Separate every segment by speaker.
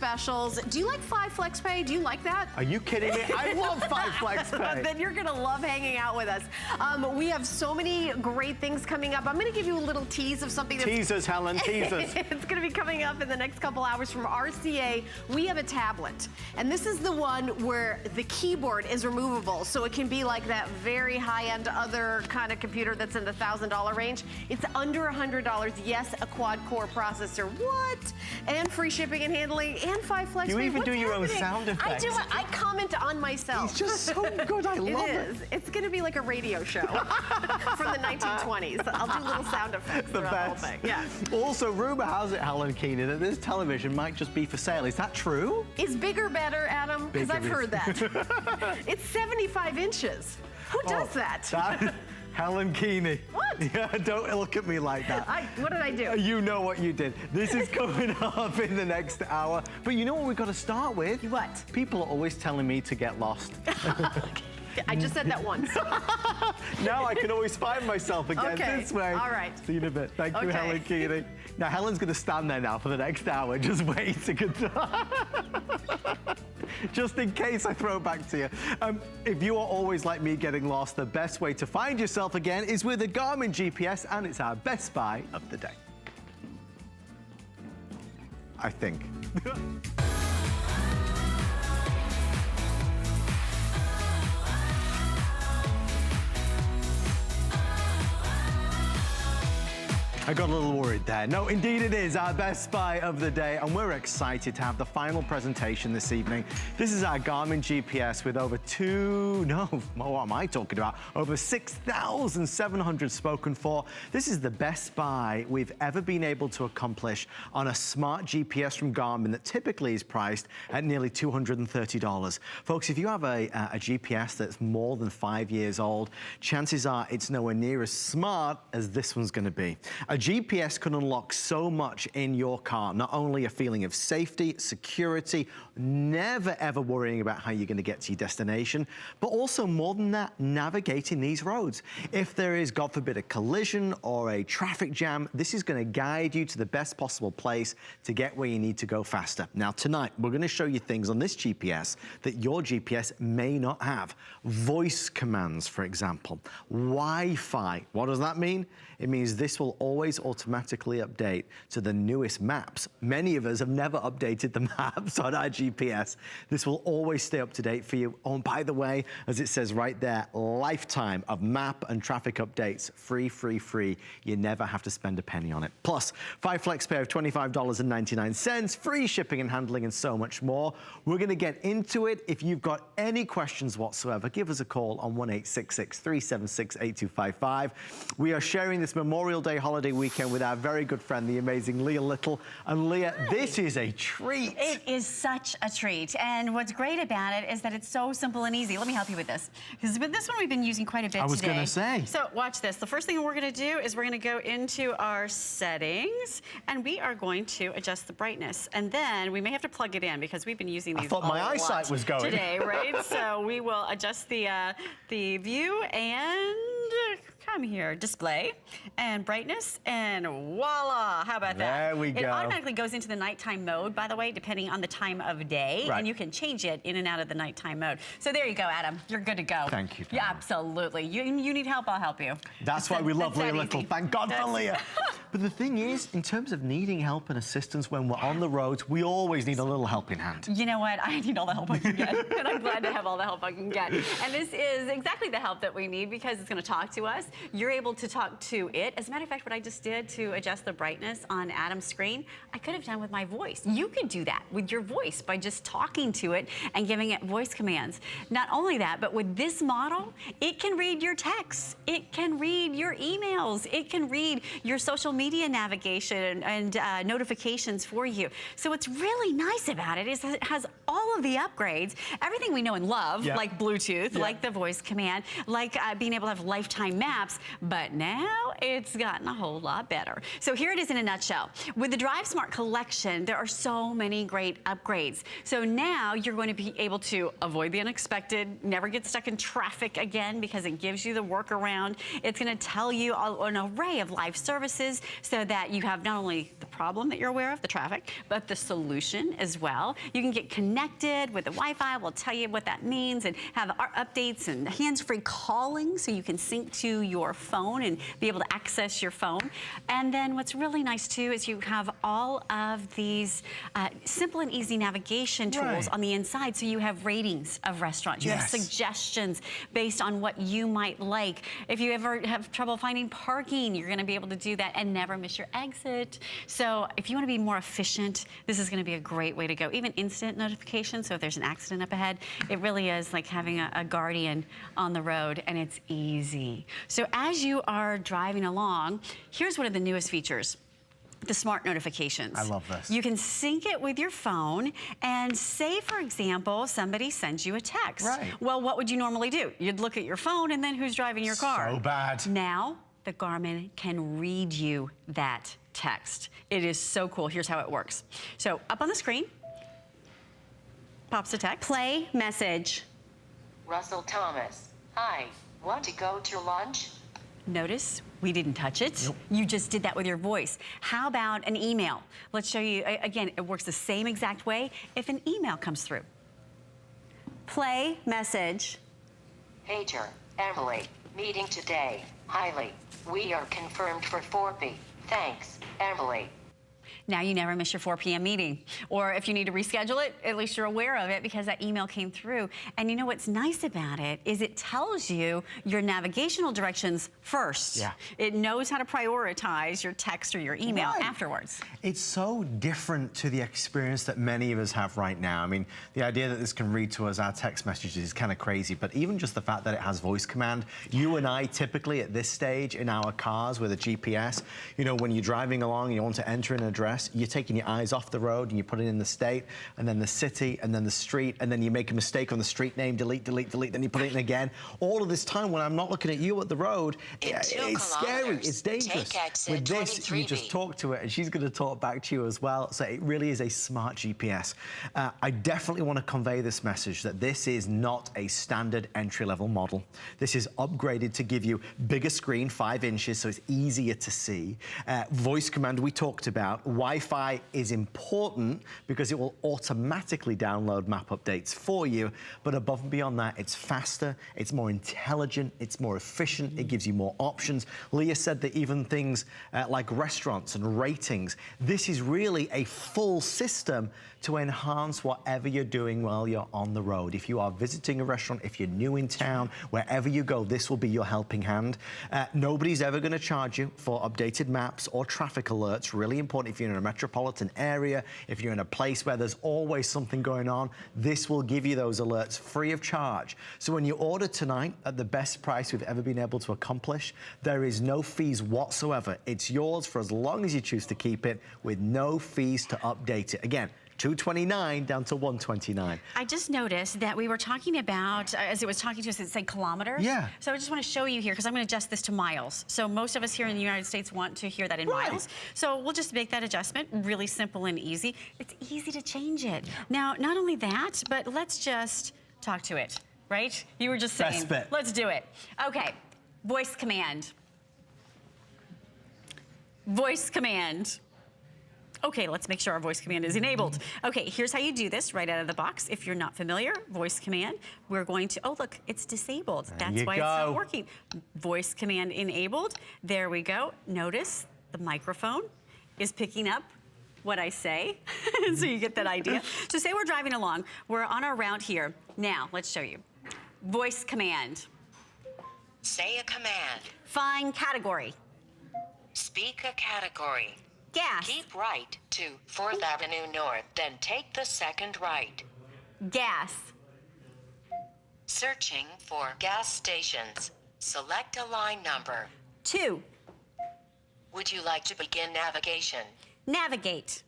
Speaker 1: specials. Do you like 5 Flex Pay? Do you like that?
Speaker 2: Are you kidding me? I love 5 Flex Pay.
Speaker 1: Then you're gonna love hanging out with us. We have so many great things coming up. I'm gonna give you a little tease of something that's...
Speaker 2: Teasers, Helen, teasers.
Speaker 1: It's gonna be coming up in the next couple hours from RCA. We have a tablet, and this is the one where the keyboard is removable, so it can be like that very high-end other kind of computer that's in the $1,000 range. It's under $100. Yes, a quad-core processor. What? And free shipping and handling, and 5 Flex Pay.
Speaker 2: You even
Speaker 1: What's
Speaker 2: do your
Speaker 1: happening?
Speaker 2: own sound effects.
Speaker 1: I do. I comment on myself.
Speaker 2: It's just so good. I love it.
Speaker 1: It is. It's going to be like a radio show from the 1920s. I'll do little sound effects
Speaker 2: The
Speaker 1: throughout
Speaker 2: best.
Speaker 1: the whole thing. Yeah.
Speaker 2: Also, rumor has it, Helen Keeney, that this television might just be for sale. Is that true?
Speaker 1: Is bigger better, Adam? Because
Speaker 2: Bigger
Speaker 1: I've
Speaker 2: is-
Speaker 1: heard that. It's 75 inches. Who does that?
Speaker 2: Helen Keeney.
Speaker 1: What?
Speaker 2: Yeah, don't look at me like that.
Speaker 1: What did I do?
Speaker 2: You know what you did. This is coming up in the next hour. But you know what we've got to start with?
Speaker 1: What?
Speaker 2: People are always telling me to get lost.
Speaker 1: I just said that once.
Speaker 2: Now I can always find myself again this way.
Speaker 1: All right.
Speaker 2: See you in a bit. Thank you, Helen Keeney. Now, Helen's going to stand there now for the next hour, just waiting. Just in case I throw it back to you. If you are always like me getting lost, the best way to find yourself again is with a Garmin GPS, and it's our best buy of the day. I think. I got a little worried there. No, indeed it is our best buy of the day, and we're excited to have the final presentation this evening. This is our Garmin GPS with over what am I talking about? Over 6,700 spoken for. This is the best buy we've ever been able to accomplish on a smart GPS from Garmin that typically is priced at nearly $230. Folks, if you have a GPS that's more than 5 years old, chances are it's nowhere near as smart as this one's gonna be. A GPS can unlock so much in your car, not only a feeling of safety, security, never ever worrying about how you're gonna get to your destination, but also more than that, navigating these roads. If there is, God forbid, a collision or a traffic jam, this is gonna guide you to the best possible place to get where you need to go faster. Now tonight, we're gonna show you things on this GPS that your GPS may not have. Voice commands, for example. Wi-Fi, what does that mean? It means this will always automatically update to the newest maps. Many of us have never updated the maps on our GPS. This will always stay up to date for you. Oh, and by the way, as it says right there, lifetime of map and traffic updates. Free, free, free. You never have to spend a penny on it. Plus, 5 Flex Pay of $25.99, free shipping and handling, and so much more. We're gonna get into it. If you've got any questions whatsoever, give us a call on 1-866-376-8255. We are sharing this Memorial Day holiday weekend with our very good friend, the amazing Leah Little. And Leah, this is a treat.
Speaker 3: It is such a treat. And what's great about it is that it's so simple and easy. Let me help you with this. Because this one we've been using quite a bit today.
Speaker 2: I was gonna say.
Speaker 3: So watch this. The first thing we're gonna do is we're gonna go into our settings, and we are going to adjust the brightness. And then we may have to plug it in because we've been using these
Speaker 2: I thought my eyesight was going
Speaker 3: today, right? So we will adjust the view and come here, display and brightness, and voila, how about that?
Speaker 2: There we go.
Speaker 3: It automatically goes into the nighttime mode, by the way, depending on the time of day,
Speaker 2: Right.
Speaker 3: and you can change it in and out of the nighttime mode. So there you go, Adam, you're good to go.
Speaker 2: Thank you.
Speaker 3: Yeah, absolutely. You need help, I'll help you.
Speaker 2: That's why we love Leah Little.
Speaker 3: Easy.
Speaker 2: Thank God for Leah. But the thing is, in terms of needing help and assistance when we're on the roads, we always need a little helping hand.
Speaker 3: You know what? I need all the help I can get, and I'm glad to have all the help I can get. And this is exactly the help that we need because it's going to talk to us. You're able to talk to it. As a matter of fact, what I just did to adjust the brightness on Adam's screen, I could have done with my voice. You could do that with your voice by just talking to it and giving it voice commands. Not only that, but with this model, it can read your texts. It can read your emails. It can read your social media navigation and notifications for you. So what's really nice about it is that it has all of the upgrades, everything we know and love, like Bluetooth, like the voice command, like being able to have lifetime maps. Maps, but now it's gotten a whole lot better. So here it is in a nutshell. With the Drive Smart collection, there are so many great upgrades. So now you're going to be able to avoid the unexpected, never get stuck in traffic again because it gives you the workaround. It's going to tell you an array of live services so that you have not only the problem that you're aware of, the traffic, but the solution as well. You can get connected with the Wi-Fi. We'll tell you what that means and have our updates and hands-free calling so you can sync to your phone and be able to access your phone. And then what's really nice too is you have all of these simple and easy navigation tools on the inside. So you have ratings of restaurants. You have suggestions based on what you might like. If you ever have trouble finding parking, you're going to be able to do that and never miss your exit. So if you want to be more efficient, this is going to be a great way to go. Even instant notifications, so if there's an accident up ahead, it really is like having a guardian on the road, and it's easy. So as you are driving along, here's one of the newest features. The smart notifications.
Speaker 2: I love this.
Speaker 3: You can sync it with your phone and say, for example, somebody sends you a text.
Speaker 2: Right.
Speaker 3: Well, what would you normally do? You'd look at your phone and then who's driving your car?
Speaker 2: So bad.
Speaker 3: Now, the Garmin can read you that text. It is so cool. Here's how it works. So up on the screen, pops a text. Play message.
Speaker 4: Russell Thomas. Hi, want to go to lunch?
Speaker 3: Notice we didn't touch it.
Speaker 2: Nope.
Speaker 3: You just did that with your voice. How about an email? Let's show you, again, it works the same exact way if an email comes through. Play message.
Speaker 4: Pager, Emily, meeting today. Highly. We are confirmed for 4 p.m. Thanks, Emily.
Speaker 3: Now you never miss your 4 p.m. meeting. Or if you need to reschedule it, at least you're aware of it because that email came through. And you know what's nice about it is it tells you your navigational directions first.
Speaker 2: Yeah.
Speaker 3: It knows how to prioritize your text or your email afterwards.
Speaker 2: It's so different to the experience that many of us have right now. I mean, the idea that this can read to us our text messages is kind of crazy, but even just the fact that it has voice command, you and I typically at this stage in our cars with a GPS, you know, when you're driving along and you want to enter an address, you're taking your eyes off the road and you put it in the state and then the city and then the street, and then you make a mistake on the street name, delete, delete, delete, then you put it in again. All of this time when I'm not looking at you at the road, it's scary, it's dangerous. With this, you just talk to it and she's going to talk back to you as well. So it really is a smart GPS. I definitely want to convey this message that this is not a standard entry-level model. This is upgraded to give you bigger screen, 5 inches, so it's easier to see. Voice command we talked about. Wi-Fi is important because it will automatically download map updates for you, but above and beyond that, it's faster, it's more intelligent, it's more efficient, it gives you more options. Leah said that even things like restaurants and ratings, this is really a full system to enhance whatever you're doing while you're on the road. If you are visiting a restaurant, if you're new in town, wherever you go, this will be your helping hand. Nobody's ever going to charge you for updated maps or traffic alerts. Really important if you're in a metropolitan area, if you're in a place where there's always something going on, this will give you those alerts free of charge. So when you order tonight at the best price we've ever been able to accomplish, there is no fees whatsoever. It's yours for as long as you choose to keep it with no fees to update it. Again, $229 down to $129.
Speaker 3: I just noticed that we were talking about, as it was talking to us, it said kilometers.
Speaker 2: Yeah.
Speaker 3: So I just want to show you here, because I'm going to adjust this to miles. So most of us here in the United States want to hear that in miles. So we'll just make that adjustment, really simple and easy. It's easy to change it. Now, not only that, but let's just talk to it, right? You were just saying, let's do it. Okay, voice command. Voice command. Okay, let's make sure our voice command is enabled. Okay, here's how you do this right out of the box. If you're not familiar, voice command, we're going to, oh look, it's disabled. That's why it's not working. Voice command enabled. There we go. Notice the microphone is picking up what I say, so you get that idea. So say we're driving along, we're on our route here. Now, let's show you. Voice command.
Speaker 4: Say a command.
Speaker 3: Find category.
Speaker 4: Speak a category.
Speaker 3: Gas.
Speaker 4: Keep right to 4th Avenue North, then take the second right.
Speaker 3: Gas.
Speaker 4: Searching for gas stations. Select a line number.
Speaker 3: 2.
Speaker 4: Would you like to begin navigation?
Speaker 3: Navigate.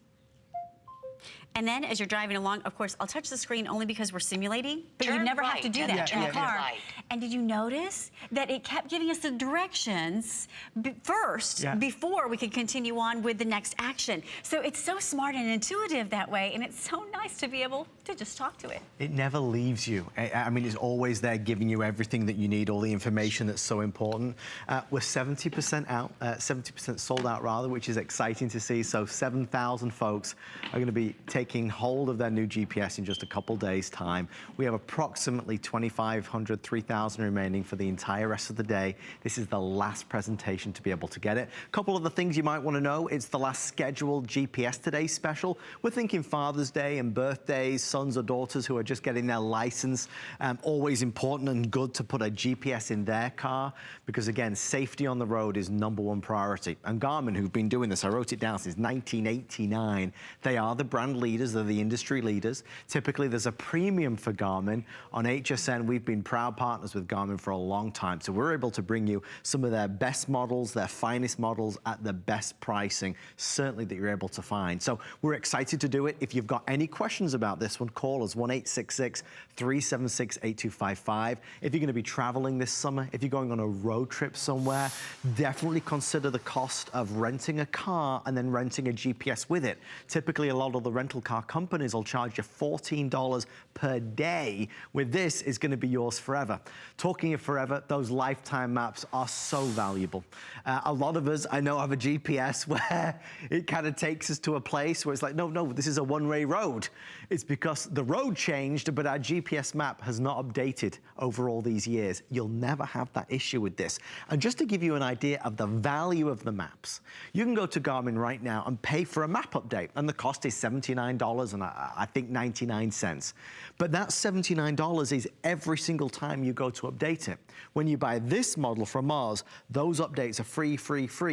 Speaker 3: And then as you're driving along, of course, I'll touch the screen only because we're simulating, but you
Speaker 4: Turn
Speaker 3: never have
Speaker 4: right
Speaker 3: to do
Speaker 4: and
Speaker 3: that in the
Speaker 4: turn
Speaker 3: car.
Speaker 4: right.
Speaker 3: And did you notice that it kept giving us the directions first before we could continue on with the next action? So it's so smart and intuitive that way, and it's so nice to be able to just talk to it.
Speaker 2: It never leaves you. I mean, it's always there giving you everything that you need, all the information that's so important. We're 70% out, 70% sold out rather, which is exciting to see. So 7,000 folks are going to be taking hold of their new GPS in just a couple days' time. We have approximately 2,500, 3,000 remaining for the entire rest of the day. This is the last presentation to be able to get it. A couple of the things you might want to know. It's the last scheduled GPS Today special. We're thinking Father's Day and birthdays, sons or daughters who are just getting their license. Always important and good to put a GPS in their car because, again, safety on the road is #1 priority. And Garmin, who've been doing this, I wrote it down since 1989, they are the brand leaders, they're the industry leaders. Typically, there's a premium for Garmin. On HSN, we've been proud partners with Garmin for a long time, so we're able to bring you some of their best models, their finest models at the best pricing, certainly that you're able to find. So we're excited to do it. If you've got any questions about this one, call us 1-866-376-8255. If you're going to be traveling this summer, if you're going on a road trip somewhere, definitely consider the cost of renting a car and then renting a GPS with it. Typically, a lot of the rental car companies will charge you $14 per day. With this, it's going to be yours forever. Talking of forever, those lifetime maps are so valuable. A lot of us, I know, have a GPS where it kind of takes us to a place where it's like, no, this is a one-way road. It's because the road changed, but our GPS map has not updated over all these years. You'll never have that issue with this. And just to give you an idea of the value of the maps, you can go to Garmin right now and pay for a map update, and the cost is $79 and I think 99 cents. But that $79 is every single time you go to update it. When you buy this model from us, those updates are free,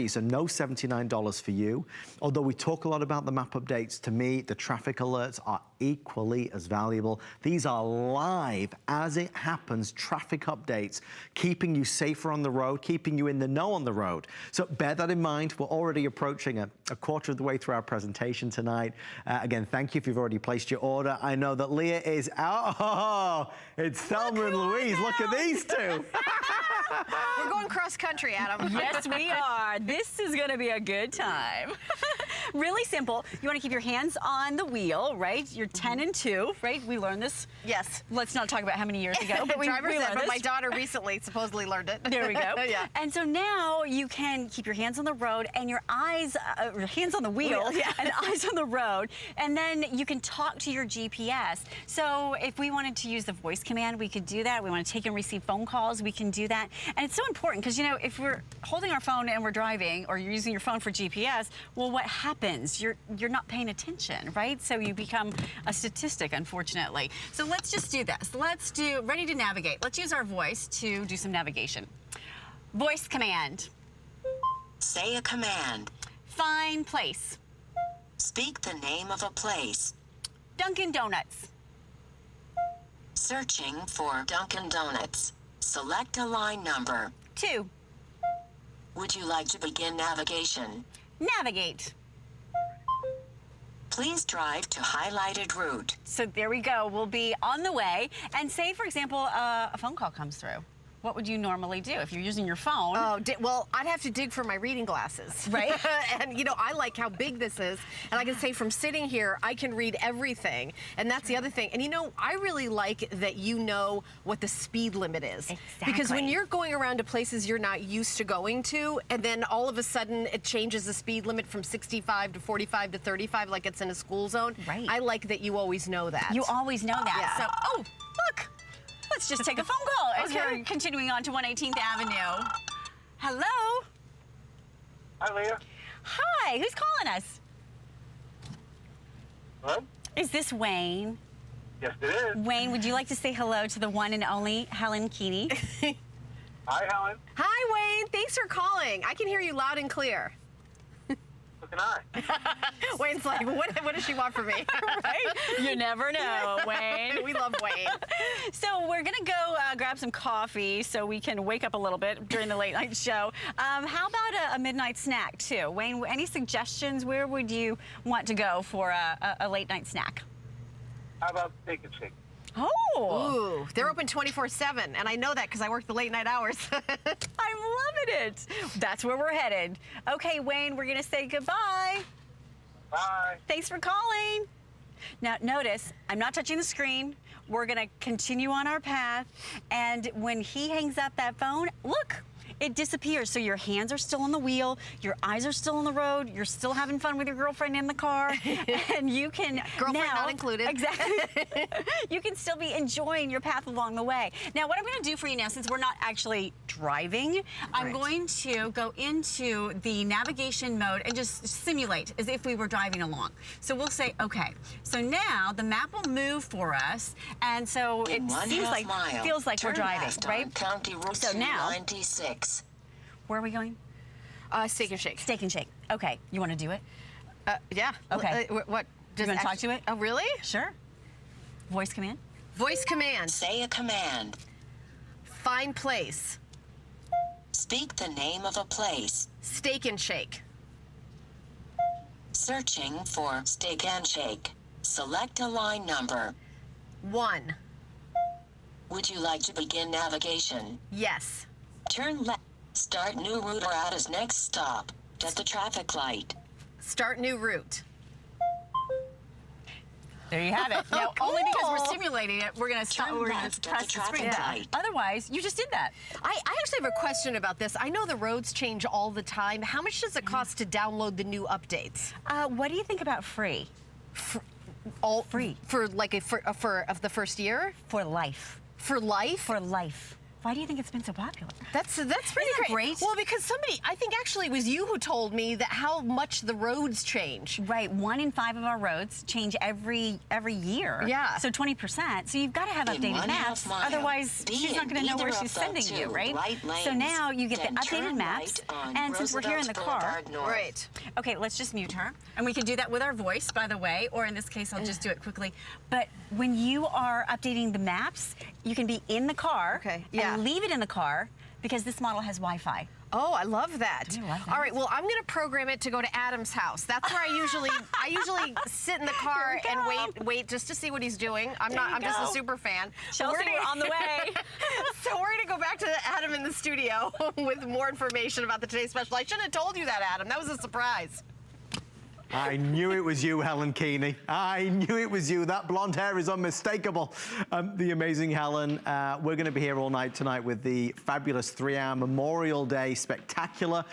Speaker 2: so no $79 for you. Although we talk a lot about the map updates, to me, the traffic alerts are equally as valuable. These are live, as it happens, traffic updates, keeping you safer on the road, keeping you in the know on the road. So bear that in mind. We're already approaching a quarter of the way through our presentation tonight. Again, thank you if you've already placed your order. I know that Leah is out. Oh, it's Thelma and Louise. Look at these two.
Speaker 1: We're going cross country, Adam.
Speaker 3: Yes, we are. This is going to be a good time. Really simple. You want to keep your hands on the wheel, right? You're 10 and 2, right? We learned this.
Speaker 1: Yes.
Speaker 3: Let's not talk about how many years ago, but we learned
Speaker 1: but
Speaker 3: this.
Speaker 1: my daughter recently supposedly learned it.
Speaker 3: There we go.
Speaker 1: Yeah.
Speaker 3: And so now you can keep your hands on the road and your eyes, hands on the wheel, and eyes on the road, and then you can talk to your GPS. So if we wanted to use the voice command, we could do that. We want to take and receive phone calls, we can do that. And it's so important because, you know, if we're holding our phone and we're driving, or you're using your phone for GPS, well, what happens? You're not paying attention, right? So you become a statistic, unfortunately. So let's just do this. Let's do, ready to navigate. Let's use our voice to do some navigation. Voice command.
Speaker 4: Say a command.
Speaker 3: Find place.
Speaker 4: Speak the name of a place.
Speaker 3: Dunkin' Donuts.
Speaker 4: Searching for Dunkin' Donuts. Select a line number.
Speaker 3: 2.
Speaker 4: Would you like to begin navigation?
Speaker 3: Navigate.
Speaker 4: Please drive to highlighted route.
Speaker 3: So there we go. We'll be on the way. And say, for example, a phone call comes through. What would you normally do if you're using your phone?
Speaker 1: Oh, well, I'd have to dig for my reading glasses.
Speaker 3: Right.
Speaker 1: And, you know, I like how big this is. And I can say from sitting here, I can read everything. And that's the other thing. And, you know, I really like that you know what the speed limit is.
Speaker 3: Exactly.
Speaker 1: Because when you're going around to places you're not used to going to, and then all of a sudden it changes the speed limit from 65 to 45 to 35 like it's in a school zone.
Speaker 3: Right.
Speaker 1: I like that you always know that.
Speaker 3: You always know that.
Speaker 1: Yeah.
Speaker 3: So, oh, look. Let's just take a phone call as we're continuing on to 118th Avenue. Hello?
Speaker 5: Hi, Leah.
Speaker 3: Hi, who's calling us?
Speaker 5: Hello?
Speaker 3: Is this Wayne?
Speaker 5: Yes, it is.
Speaker 3: Wayne, would you like to say hello to the one and only Helen Keeney?
Speaker 5: Hi, Helen.
Speaker 1: Hi, Wayne. Thanks for calling. I can hear you loud and clear.
Speaker 5: So can I.
Speaker 1: Wayne's like, what does she want from me?
Speaker 3: Right? You never know, Wayne.
Speaker 1: We love Wayne.
Speaker 3: So we're going to go grab some coffee so we can wake up a little bit during the late night show. How about a midnight snack, too? Wayne, any suggestions? Where would you want to go for a late night snack?
Speaker 5: How about steak and shake?
Speaker 3: Oh.
Speaker 1: Ooh, they're open 24/7, and I know that because I work the late night hours.
Speaker 3: I'm loving it. That's where we're headed. Okay, Wayne, we're gonna say goodbye.
Speaker 5: Bye.
Speaker 3: Thanks for calling. Now, notice, I'm not touching the screen. We're gonna continue on our path, and when he hangs up that phone, look, it disappears. So your hands are still on the wheel, your eyes are still on the road, you're still having fun with your girlfriend in the car, and you can
Speaker 1: Girlfriend
Speaker 3: now,
Speaker 1: not included.
Speaker 3: Exactly. You can still be enjoying your path along the way. Now, what I'm gonna do for you now, since we're not actually driving, I'm going to go into the navigation mode and just simulate as if we were driving along. So we'll say, okay, so now the map will move for us, and so it seems like, feels like we're driving, right?
Speaker 4: County Route
Speaker 3: So now,
Speaker 4: 96.
Speaker 3: where are we going?
Speaker 1: Steak and Shake.
Speaker 3: Steak and Shake. Okay, you want to do it?
Speaker 1: Yeah.
Speaker 3: Okay.
Speaker 1: What?
Speaker 3: You want to talk to it?
Speaker 1: Oh, really?
Speaker 3: Sure. Voice command.
Speaker 1: Voice command.
Speaker 4: Say a command.
Speaker 1: Find place.
Speaker 4: Speak the name of a place.
Speaker 1: Steak and Shake.
Speaker 4: Searching for Steak and Shake. Select a line number.
Speaker 1: 1.
Speaker 4: Would you like to begin navigation?
Speaker 1: Yes.
Speaker 4: Turn left. Start new route or at his next stop. At the traffic light.
Speaker 1: Start new route.
Speaker 3: There you have it. Now, only because we're
Speaker 1: Cool.
Speaker 3: simulating it, we're going to stop.
Speaker 4: Turn
Speaker 3: We're going
Speaker 4: left
Speaker 3: to
Speaker 4: at
Speaker 3: press
Speaker 4: the
Speaker 3: the screen.
Speaker 4: traffic light.
Speaker 3: Otherwise, you just did that.
Speaker 1: I actually have a question about this. I know the roads change all the time. How much does it cost to download the new updates?
Speaker 3: What do you think about free?
Speaker 1: All
Speaker 3: Free.
Speaker 1: for like for of the first year?
Speaker 3: For life.
Speaker 1: For life?
Speaker 3: For life. Why do you think it's been so popular?
Speaker 1: That's pretty
Speaker 3: Isn't that great?
Speaker 1: Well, because somebody, I think actually it was you who told me that how much the roads change.
Speaker 3: Right, 1 in 5 of our roads change every year.
Speaker 1: Yeah.
Speaker 3: So 20%. So you've got to have
Speaker 4: In
Speaker 3: updated
Speaker 4: 1/2
Speaker 3: maps.
Speaker 4: mile,
Speaker 3: Otherwise,
Speaker 4: be
Speaker 3: she's not
Speaker 4: in
Speaker 3: going to know where
Speaker 4: either
Speaker 3: she's
Speaker 4: of the
Speaker 3: sending you,
Speaker 4: 2
Speaker 3: right?
Speaker 4: right
Speaker 3: So
Speaker 4: lanes,
Speaker 3: now you get the
Speaker 4: then
Speaker 3: updated
Speaker 4: turn
Speaker 3: maps.
Speaker 4: right on
Speaker 3: And since we're here in the
Speaker 4: Roosevelt
Speaker 3: car,
Speaker 4: Boulevard North.
Speaker 1: Right.
Speaker 3: okay, let's just mute her. And we can do that with our voice, by the way, or in this case, I'll just do it quickly. But when you are updating the maps, you can be in the car
Speaker 1: Okay, yeah.
Speaker 3: and leave it in the car because this model has Wi-Fi.
Speaker 1: Oh, I love that.
Speaker 3: I love that.
Speaker 1: All right, well, I'm going to program it to go to Adam's house. That's where I usually sit in the car
Speaker 3: Here we
Speaker 1: and
Speaker 3: go.
Speaker 1: wait just to see what he's doing. I'm
Speaker 3: There you
Speaker 1: just a
Speaker 3: go.
Speaker 1: super fan.
Speaker 3: Chelsea, we're on the way.
Speaker 1: So we're going to go back to Adam in the studio with more information about the Today's Special. I shouldn't have told you that, Adam. That was a surprise.
Speaker 2: I knew it was you, Helen Keeney. I knew it was you. That blonde hair is unmistakable. The amazing Helen. We're going to be here all night tonight with the fabulous 3-hour Memorial Day spectacular.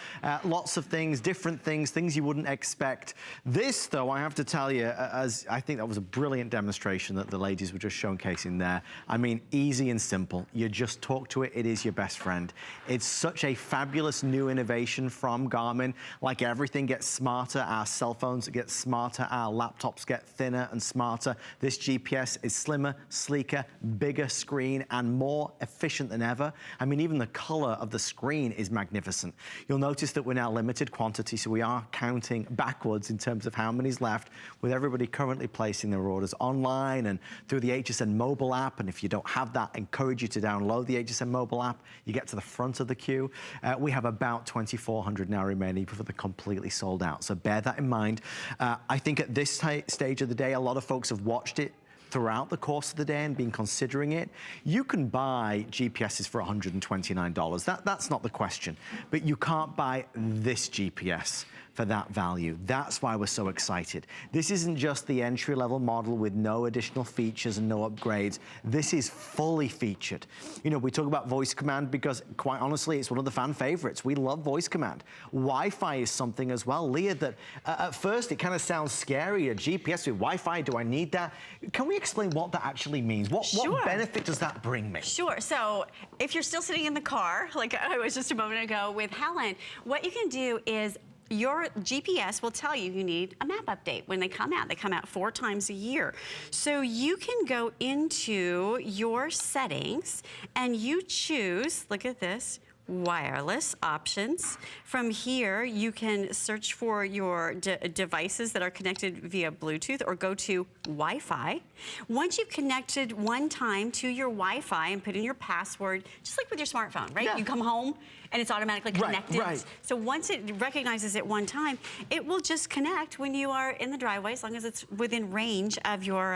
Speaker 2: Lots of things, different things you wouldn't expect. This, though, I have to tell you, as I think that was a brilliant demonstration that the ladies were just showcasing there. I mean, easy and simple. You just talk to it. It is your best friend. It's such a fabulous new innovation from Garmin. Like everything gets smarter, our cell phones get smarter, our laptops get thinner and smarter. This GPS is slimmer, sleeker, bigger screen, and more efficient than ever. I mean, even the color of the screen is magnificent. You'll notice that we're now limited quantity, so we are counting backwards in terms of how many's left, with everybody currently placing their orders online and through the HSN mobile app. And if you don't have that, I encourage you to download the HSN mobile app. You get to the front of the queue. We have about 2,400 now remaining before they're completely sold out. So bear that in mind. I think at this stage of the day, a lot of folks have watched it throughout the course of the day and been considering it. You can buy GPSs for $129. That's not the question. But you can't buy this GPS for that value. That's why we're so excited. This isn't just the entry-level model with no additional features and no upgrades. This is fully featured. You know, we talk about voice command because, quite honestly, it's one of the fan favorites. We love voice command. Wi-Fi is something as well, Leah, that at first it kind of sounds scary. A GPS with Wi-Fi, do I need that? Can we explain what that actually means? What benefit does that bring me?
Speaker 3: Sure. So if you're still sitting in the car, like I was just a moment ago with Helen, what you can do is your GPS will tell you need a map update when they come out. They come out 4 times a year. So you can go into your settings and you choose, look at this, wireless options. From here, you can search for your devices that are connected via Bluetooth or go to Wi-Fi. Once you've connected one time to your Wi-Fi and put in your password, just like with your smartphone, right?
Speaker 2: Yeah.
Speaker 3: You come home and it's automatically connected.
Speaker 2: Right.
Speaker 3: So once it recognizes it one time, it will just connect when you are in the driveway, as long as it's within range of your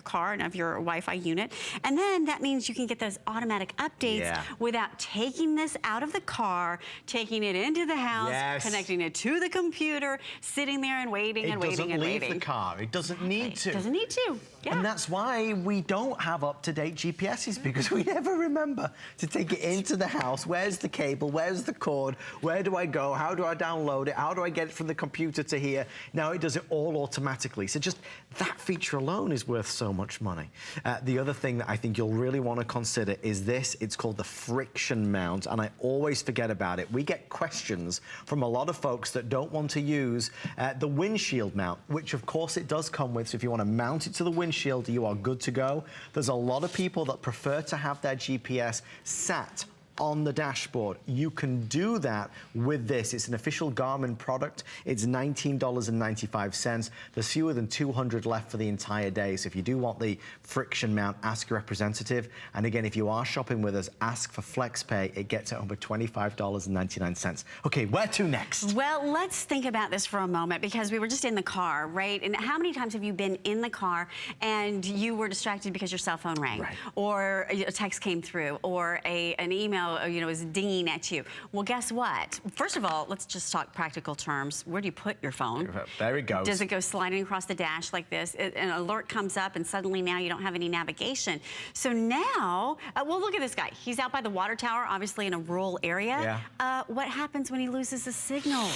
Speaker 3: car and of your Wi-Fi unit. And then that means you can get those automatic updates without taking this out of the car, taking it into the house, connecting it to the computer, sitting there and waiting and waiting and waiting.
Speaker 2: It doesn't leave the car. It doesn't need to.
Speaker 3: It doesn't need to. Yeah.
Speaker 2: And that's why we don't have up-to-date GPSs, because we never remember to take it into the house. Where's the cable? Where's the cord? Where do I go? How do I download it? How do I get it from the computer to here? Now it does it all automatically. So just that feature alone is worth so much money. The other thing that I think you'll really want to consider is this. It's called the friction mount, and I always forget about it. We get questions from a lot of folks that don't want to use the windshield mount, which of course it does come with. So if you want to mount it to the windshield, you are good to go. There's a lot of people that prefer to have their GPS sat on the dashboard. You can do that with this. It's an official Garmin product. It's $19.95. There's fewer than 200 left for the entire day. So if you do want the friction mount, ask your representative. And again, if you are shopping with us, ask for FlexPay. It gets at over $25.99. Okay, where to next?
Speaker 3: Well, let's think about this for a moment, because we were just in the car, right? And how many times have you been in the car and you were distracted because your cell phone rang, or a text came through, or an email is dinging at you? Well, guess what? First of all, let's just talk practical terms. Where do you put your phone?
Speaker 2: There it goes.
Speaker 3: Does it go sliding across the dash like this? An alert comes up and suddenly now you don't have any navigation. So now, well, look at this guy. He's out by the water tower, obviously in a rural area. What happens when he loses a signal?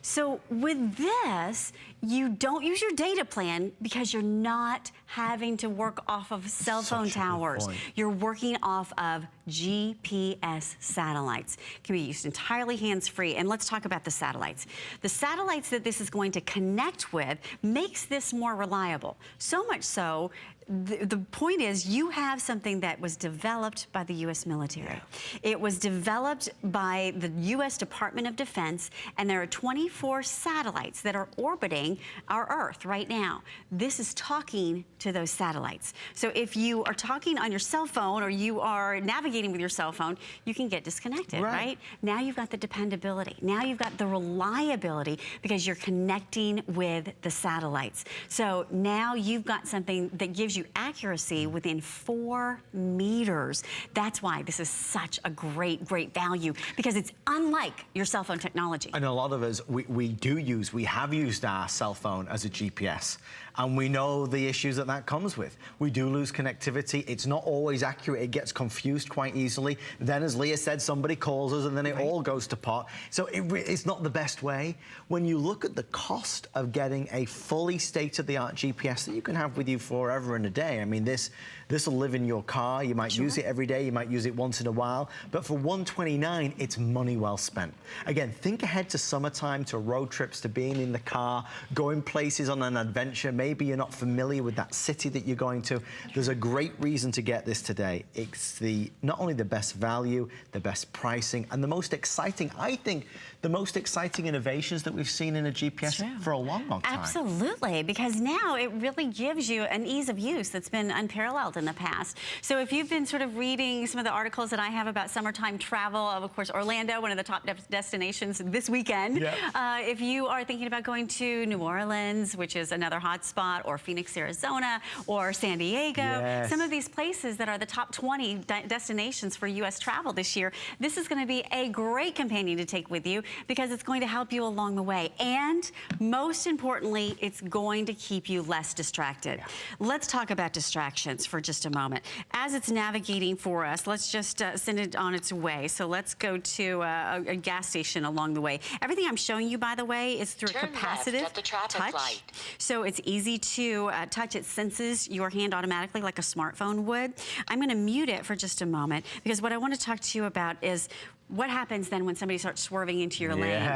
Speaker 3: So with this, you don't use your data plan because you're not having to work off of cell phone towers. You're working off of GPS satellites. Can be used entirely hands-free. And let's talk about the satellites. The satellites that this is going to connect with makes this more reliable. So much so, the point is, you have something that was developed by the U.S. military. It was developed by the U.S. Department of Defense, and there are 24 satellites that are orbiting our Earth right now. This is talking to those satellites. So if you are talking on your cell phone, or you are navigating with your cell phone, you can get disconnected, right? Now you've got the dependability. Now you've got the reliability, because you're connecting with the satellites. So now you've got something that gives you accuracy within 4 meters. That's why this is such a great value, because it's unlike your cell phone technology.
Speaker 2: And a lot of us, we have used our cell phone as a GPS, and we know the issues that comes with. We do lose connectivity. It's not always accurate. It gets confused quite easily. Then, as Leah said, somebody calls us and then it all goes to pot. So it's not the best way. When you look at the cost of getting a fully state-of-the-art GPS that you can have with you forever and a day, I mean, this will live in your car. You might use it every day. You might use it once in a while. But for $129, it's money well spent. Again, think ahead to summertime, to road trips, to being in the car, going places on an adventure. Maybe you're not familiar with that city that you're going to. There's a great reason to get this today. It's not only the best value, the best pricing, and the most exciting, I think, the most exciting innovations that we've seen in a GPS for a long time.
Speaker 3: Absolutely, because now it really gives you an ease of use that's been unparalleled in the past. So if you've been sort of reading some of the articles that I have about summertime travel, of course, Orlando, one of the top destinations this weekend. If you are thinking about going to New Orleans, which is another hot spot, or Phoenix, Arizona, or San Diego, some of these places that are the top 20 destinations for U.S. travel this year, this is going to be a great companion to take with you, because it's going to help you along the way. And most importantly, it's going to keep you less distracted. Let's talk about distractions for just a moment. As it's navigating for us, let's just send it on its way. So let's go to a gas station along the way. Everything I'm showing you, by the way, is through a capacitive touch. So it's easy to touch. It senses your hand automatically like a smartphone would. I'm going to mute it for just a moment, because what I want to talk to you about is what happens then when somebody starts swerving into your lane,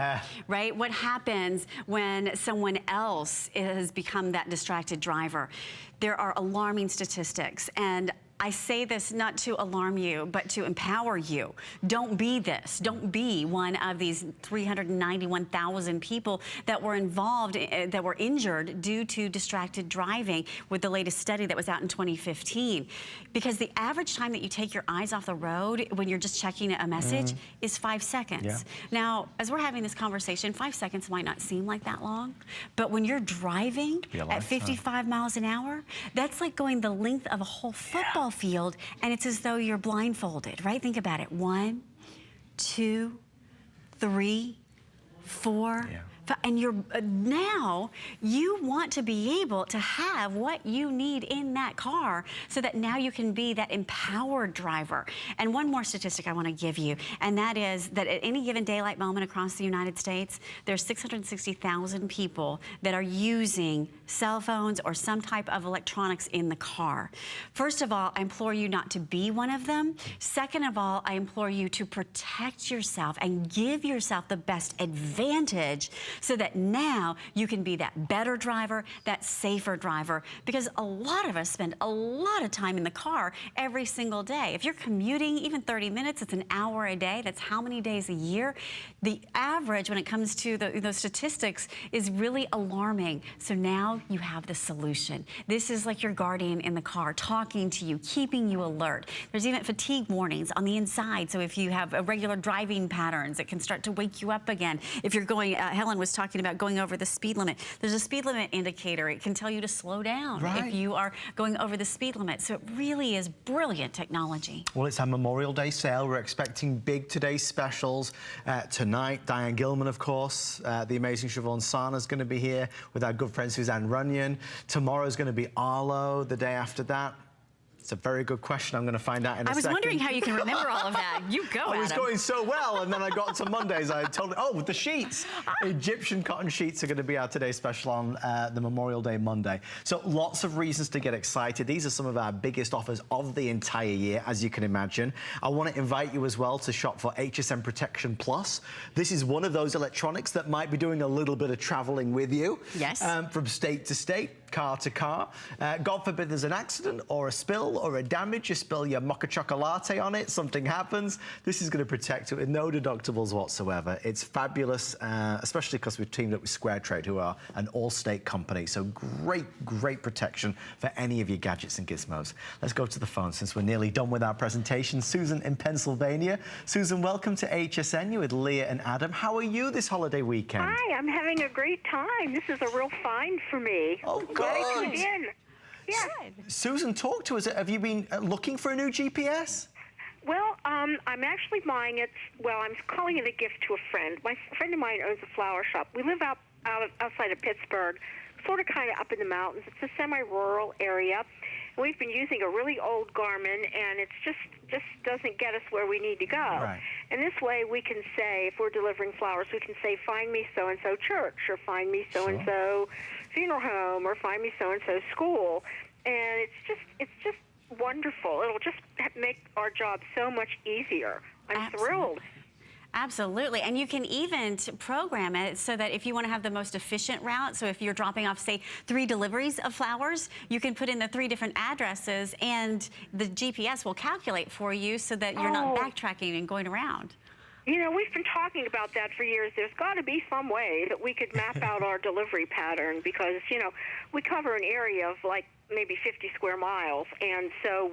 Speaker 3: right? What happens when someone else has become that distracted driver? There are alarming statistics, and I say this not to alarm you, but to empower you. Don't be this. Don't be one of these 391,000 people that were involved, that were injured due to distracted driving with the latest study that was out in 2015. Because the average time that you take your eyes off the road when you're just checking a message is 5 seconds.
Speaker 2: Yeah.
Speaker 3: Now, as we're having this conversation, 5 seconds might not seem like that long, but when you're driving at 55 miles an hour, that's like going the length of a whole football field, and it's as though you're blindfolded, right? Think about it. 1, 2, 3, 4, and you're now you want to be able to have what you need in that car so that now you can be that empowered driver. And one more statistic I want to give you, and that is that at any given daylight moment across the United States, there's 660,000 people that are using cell phones or some type of electronics in the car. First of all, I implore you not to be one of them. Second of all, I implore you to protect yourself and give yourself the best advantage so that now you can be that better driver, that safer driver, because a lot of us spend a lot of time in the car every single day. If you're commuting even 30 minutes, it's an hour a day. That's how many days a year? The average when it comes to those statistics is really alarming. So now you have the solution. This is like your guardian in the car, talking to you, keeping you alert. There's even fatigue warnings on the inside. So if you have irregular driving patterns, it can start to wake you up again. If you're going, Helen was talking about going over the speed limit. There's a speed limit indicator. It can tell you to slow down if you are going over the speed limit. So it really is brilliant technology.
Speaker 2: Well, it's our Memorial Day sale. We're expecting big Today specials tonight. Diane Gilman, of course. The amazing Siobhan Sana's going to be here with our good friend Suzanne Runyon. Tomorrow's going to be Arlo. The day after that. It's a very good question. I'm going to find out in a second.
Speaker 3: I was wondering how you can remember all of that. You go, Adam.
Speaker 2: I was going so well, and then I got to Mondays. I told oh, the sheets. Egyptian cotton sheets are going to be our Today special on the Memorial Day Monday. So lots of reasons to get excited. These are some of our biggest offers of the entire year, as you can imagine. I want to invite you as well to shop for HSN Protection Plus. This is one of those electronics that might be doing a little bit of traveling with you.
Speaker 3: Yes.
Speaker 2: From state to state, car to car. God forbid there's an accident or a spill or a damage, you spill your mocha chocolate on it, something happens. This is going to protect it with no deductibles whatsoever. It's fabulous, especially because we've teamed up with Square Trade, who are an all-state company. So great protection for any of your gadgets and gizmos. Let's go to the phone since we're nearly done with our presentation. Susan in Pennsylvania. Susan, welcome to HSN. You're with Leah and Adam. How are you this holiday weekend?
Speaker 6: Hi, I'm having a great time. This is a real find for me.
Speaker 2: Oh, good.
Speaker 6: Glad I in. Yeah.
Speaker 2: Susan, talk to us. Have you been looking for a new GPS?
Speaker 6: Well, I'm actually buying it. Well, I'm calling it a gift to a friend. My friend of mine owns a flower shop. We live outside of Pittsburgh, sort of kind of up in the mountains. It's a semi-rural area. And we've been using a really old Garmin, and it's just doesn't get us where we need to go.
Speaker 2: Right.
Speaker 6: And this way we can say, if we're delivering flowers, we can say, find me so-and-so church, or find me so-and-so funeral home, or find me so-and-so school. And it's just wonderful. It'll just make our job so much easier. I'm thrilled.
Speaker 3: Absolutely, and you can even program it so that if you want to have the most efficient route, so if you're dropping off, say, 3 deliveries of flowers, you can put in the 3 different addresses and the GPS will calculate for you so that you're not backtracking and going around.
Speaker 6: You know, we've been talking about that for years. There's got to be some way that we could map out our delivery pattern because, you know, we cover an area of like maybe 50 square miles. And so,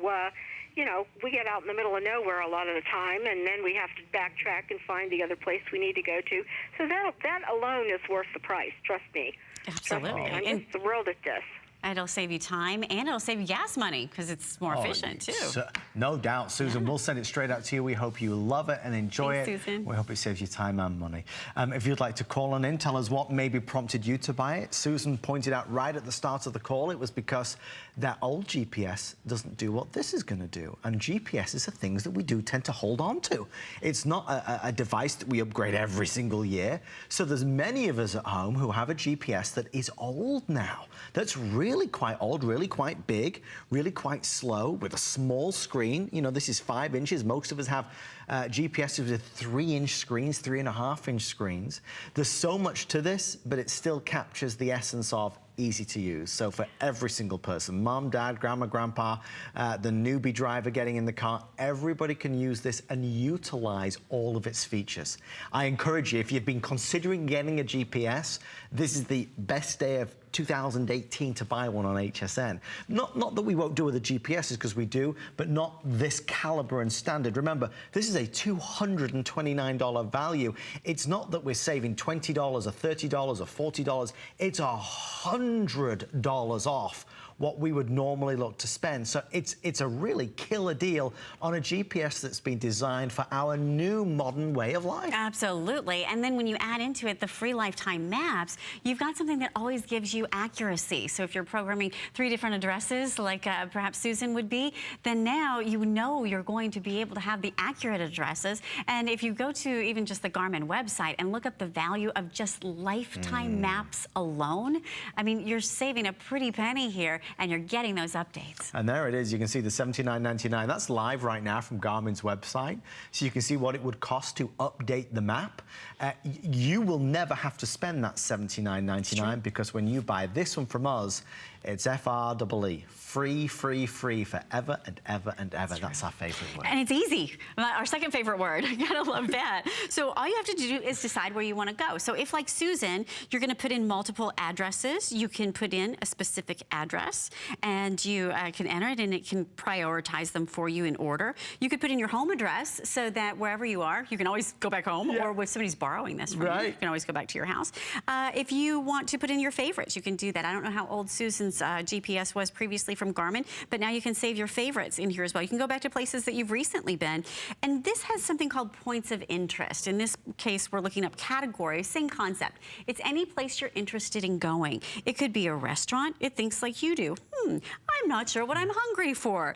Speaker 6: you know, we get out in the middle of nowhere a lot of the time, and then we have to backtrack and find the other place we need to go to. So that alone is worth the price, trust me.
Speaker 3: Absolutely.
Speaker 6: Trust me. I'm just thrilled at this.
Speaker 3: It'll save you time and it'll save you gas money because it's more efficient too.
Speaker 2: No doubt, Susan. We'll send it straight out to you. We hope you love it and enjoy it.
Speaker 3: Susan.
Speaker 2: We hope it saves you time and money. If you'd like to call on in, tell us what maybe prompted you to buy it. Susan pointed out right at the start of the call, it was because that old GPS doesn't do what this is going to do. And GPSs are things that we do tend to hold on to. It's not a device that we upgrade every single year. So there's many of us at home who have a GPS that is old now, that's really really quite old, really quite big, really quite slow with a small screen. You know, this is 5 inches. Most of us have GPSs with 3-inch screens, 3.5-inch screens. There's so much to this, but it still captures the essence of easy to use. So for every single person, mom, dad, grandma, grandpa, the newbie driver getting in the car, everybody can use this and utilize all of its features. I encourage you, if you've been considering getting a GPS, this is the best day of 2018 to buy one on HSN. Not that we won't do other GPSs, because we do, but not this caliber and standard. Remember, this is a $229 value. It's not that we're saving $20 or $30 or $40. It's $100 off what we would normally look to spend. So it's a really killer deal on a GPS that's been designed for our new modern way of life.
Speaker 3: Absolutely. And then when you add into it the free lifetime maps, you've got something that always gives you accuracy. So if you're programming 3 different addresses, like perhaps Susan would be, then now you know you're going to be able to have the accurate addresses. And if you go to even just the Garmin website and look up the value of just lifetime maps alone, I mean, you're saving a pretty penny here, and you're getting those updates.
Speaker 2: And there it is. You can see the $79.99. That's live right now from Garmin's website. So you can see what it would cost to update the map. You will never have to spend that $79.99, because when you buy this one from us, it's FREE. Free, free, free forever and ever and ever. That's our favorite word.
Speaker 3: And it's easy. Our second favorite word. I gotta love that. So all you have to do is decide where you want to go. So if, like Susan, you're going to put in multiple addresses, you can put in a specific address, and you can enter it, and it can prioritize them for you in order. You could put in your home address, so that wherever you are, you can always go back home, or if somebody's borrowing this from you, you can always go back to your house. If you want to put in your favorites, you can do that. I don't know how old Susan's GPS was previously from Garmin, but now you can save your favorites in here as well. You can go back to places that you've recently been. And this has something called points of interest. In this case, we're looking up categories, same concept. It's any place you're interested in going. It could be a restaurant. It thinks like you do. I'm not sure what I'm hungry for.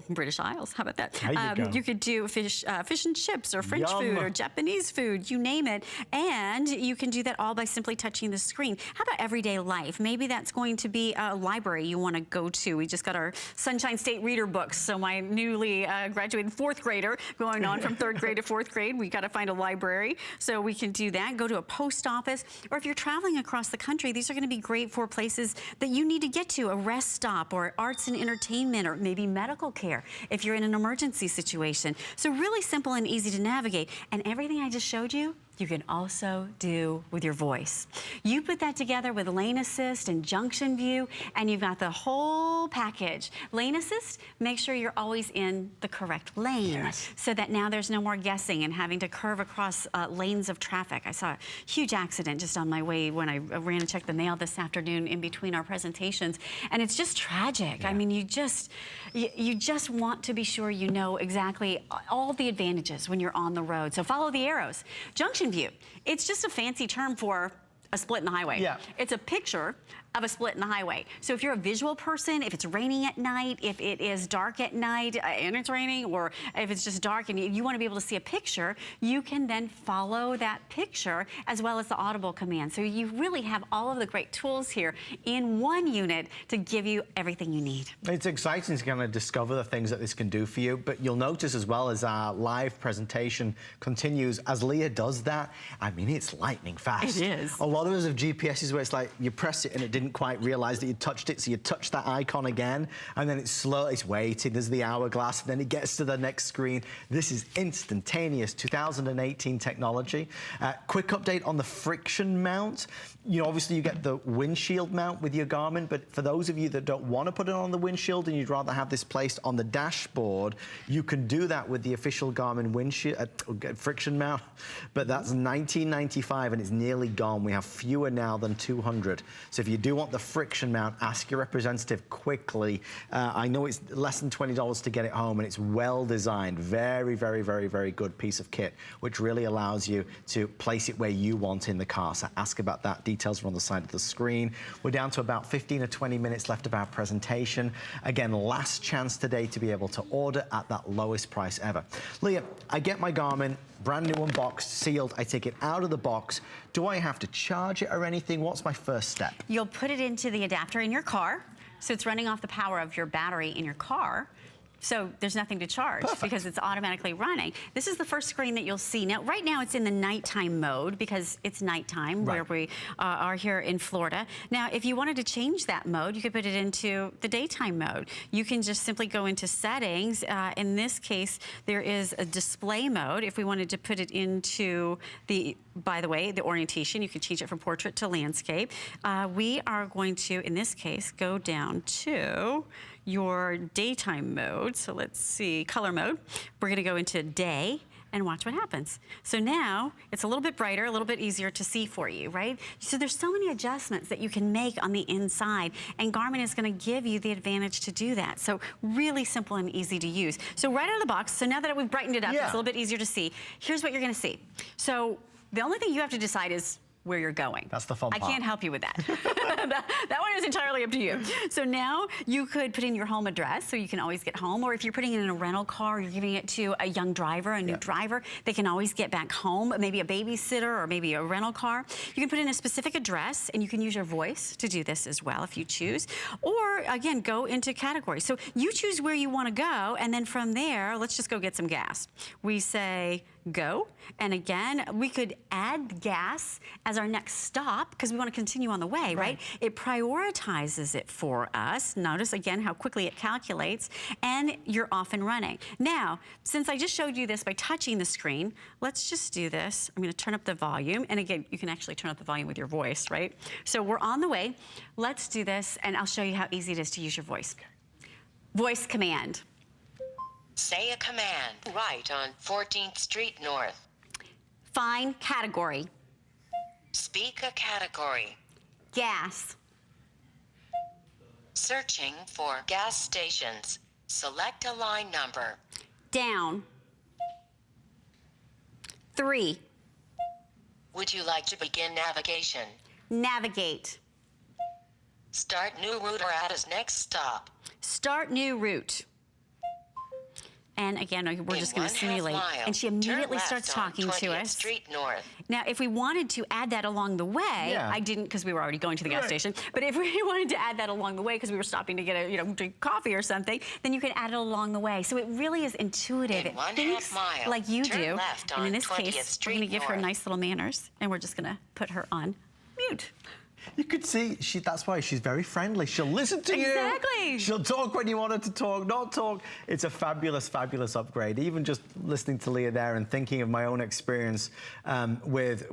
Speaker 3: British Isles, how about that?
Speaker 2: There you go.
Speaker 3: You could do fish and chips, or French food, or Japanese food, you name it. And you can do that all by simply touching the screen. How about everyday life? Maybe that's going to be a library you want to go to. We just got our Sunshine State reader books. So my newly graduated 4th grader, going on from 3rd grade to 4th grade, we got to find a library. So we can do that. Go to a post office. Or if you're traveling across the country, these are going to be great for places that you need to get to, a rest stop, or arts and entertainment, or maybe medical care if you're in an emergency situation. So really simple and easy to navigate. And everything I just showed you, you can also do with your voice. You put that together with Lane Assist and Junction View, and you've got the whole package. Lane Assist, make sure you're always in the correct lane, so that now there's no more guessing and having to curve across lanes of traffic. I saw a huge accident just on my way when I ran and checked the mail this afternoon in between our presentations, and it's just tragic. I mean, you just want to be sure you know exactly all the advantages when you're on the road. So follow the arrows. Junction View, it's just a fancy term for a split in the highway. Yeah. It's a picture of a split in the highway. So if you're a visual person, if it's raining at night, if it is dark at night and it's raining, or if it's just dark and you want to be able to see a picture, you can then follow that picture as well as the audible command. So you really have all of the great tools here in one unit to give you everything you need. It's exciting to kind of discover the things that this can do for you, but you'll notice as well as our live presentation continues, as Leah does that, I mean, it's lightning fast. It is. A lot of us have GPSs where it's like you press it and it didn't quite realize that you touched it, so you touch that icon again, and then it's slow, it's waiting, there's the hourglass, and then it gets to the next screen. This is instantaneous 2018 technology. Quick update on the friction mount. You know, obviously you get the windshield mount with your Garmin, but for those of you that don't want to put it on the windshield and you'd rather have this placed on the dashboard, you can do that with the official Garmin windshield friction mount, but that's $19.95 and it's nearly gone. We have fewer now than 200. So if you do want the friction mount, ask your representative quickly. I know it's less than $20 to get it home, and it's well designed. Very, very, very, very good piece of kit, which really allows you to place it where you want in the car. So ask about that. Details are on the side of the screen. We're down to about 15 or 20 minutes left of our presentation. Again, last chance today to be able to order at that lowest price ever. Leah, I get my Garmin.
Speaker 2: brand new unboxed, sealed. I take it out of the box. Do I have to charge it or anything? What's my first step?
Speaker 3: You'll put it into the adapter in your car. So it's running off the power of your battery in your car. So there's nothing to charge because it's automatically running. This is the first screen that you'll see. Now, right now it's in the nighttime mode because it's nighttime where we are here in Florida. Now, if you wanted to change that mode, you could put it into the daytime mode. You can just simply go into settings. In this case, there is a display mode. If we wanted to put it into by the way, the orientation, you can change it from portrait to landscape. We are going to, in this case, go down to your daytime mode. So let's see, color mode. We're gonna go into day and watch what happens. So now it's a little bit brighter, a little bit easier to see for you, right? So there's so many adjustments that you can make on the inside, and Garmin is gonna give you the advantage to do that. So really simple and easy to use. So right out of the box, so now that we've brightened it up, it's a little bit easier to see. Here's what you're gonna see. So the only thing you have to decide is where you're going.
Speaker 2: That's the fun part.
Speaker 3: I can't help you with that. that one is entirely up to you. So now you could put in your home address so you can always get home, or if you're putting it in a rental car, you're giving it to a young driver, a new driver, they can always get back home, maybe a babysitter or maybe a rental car. You can put in a specific address and you can use your voice to do this as well if you choose. Or again, go into categories. So you choose where you want to go, and then from there, let's just go get some gas. We say go, and again, we could add gas as our next stop because we want to continue on the way, right? It prioritizes it for us. Notice again how quickly it calculates, and you're off and running. Now, since I just showed you this by touching the screen, let's just do this. I'm going to turn up the volume, and again, you can actually turn up the volume with your voice, right? So we're on the way. Let's do this, and I'll show you how easy it is to use your voice. Voice command.
Speaker 4: Say a command. Right on 14th Street North.
Speaker 3: Find category.
Speaker 4: Speak a category.
Speaker 3: Gas.
Speaker 4: Searching for gas stations. Select a line number.
Speaker 3: Down. 3.
Speaker 4: Would you like to begin navigation?
Speaker 3: Navigate.
Speaker 4: Start new route or add as next stop.
Speaker 3: Start new route. And again, we're just going to simulate. And she immediately starts talking to us.
Speaker 4: Street North.
Speaker 3: Now, if we wanted to add that along the way, I didn't because we were already going to the gas station. But if we wanted to add that along the way because we were stopping to get a drink coffee or something, then you can add it along the way. So it really is intuitive. It thinks like you do. And in this case, we're going to give her nice little manners, and we're just going to put her on mute.
Speaker 2: You could see, that's why she's very friendly. She'll listen to you.
Speaker 3: Exactly.
Speaker 2: She'll talk when you want her to talk, not talk. It's a fabulous, fabulous upgrade. Even just listening to Leah there and thinking of my own experience I was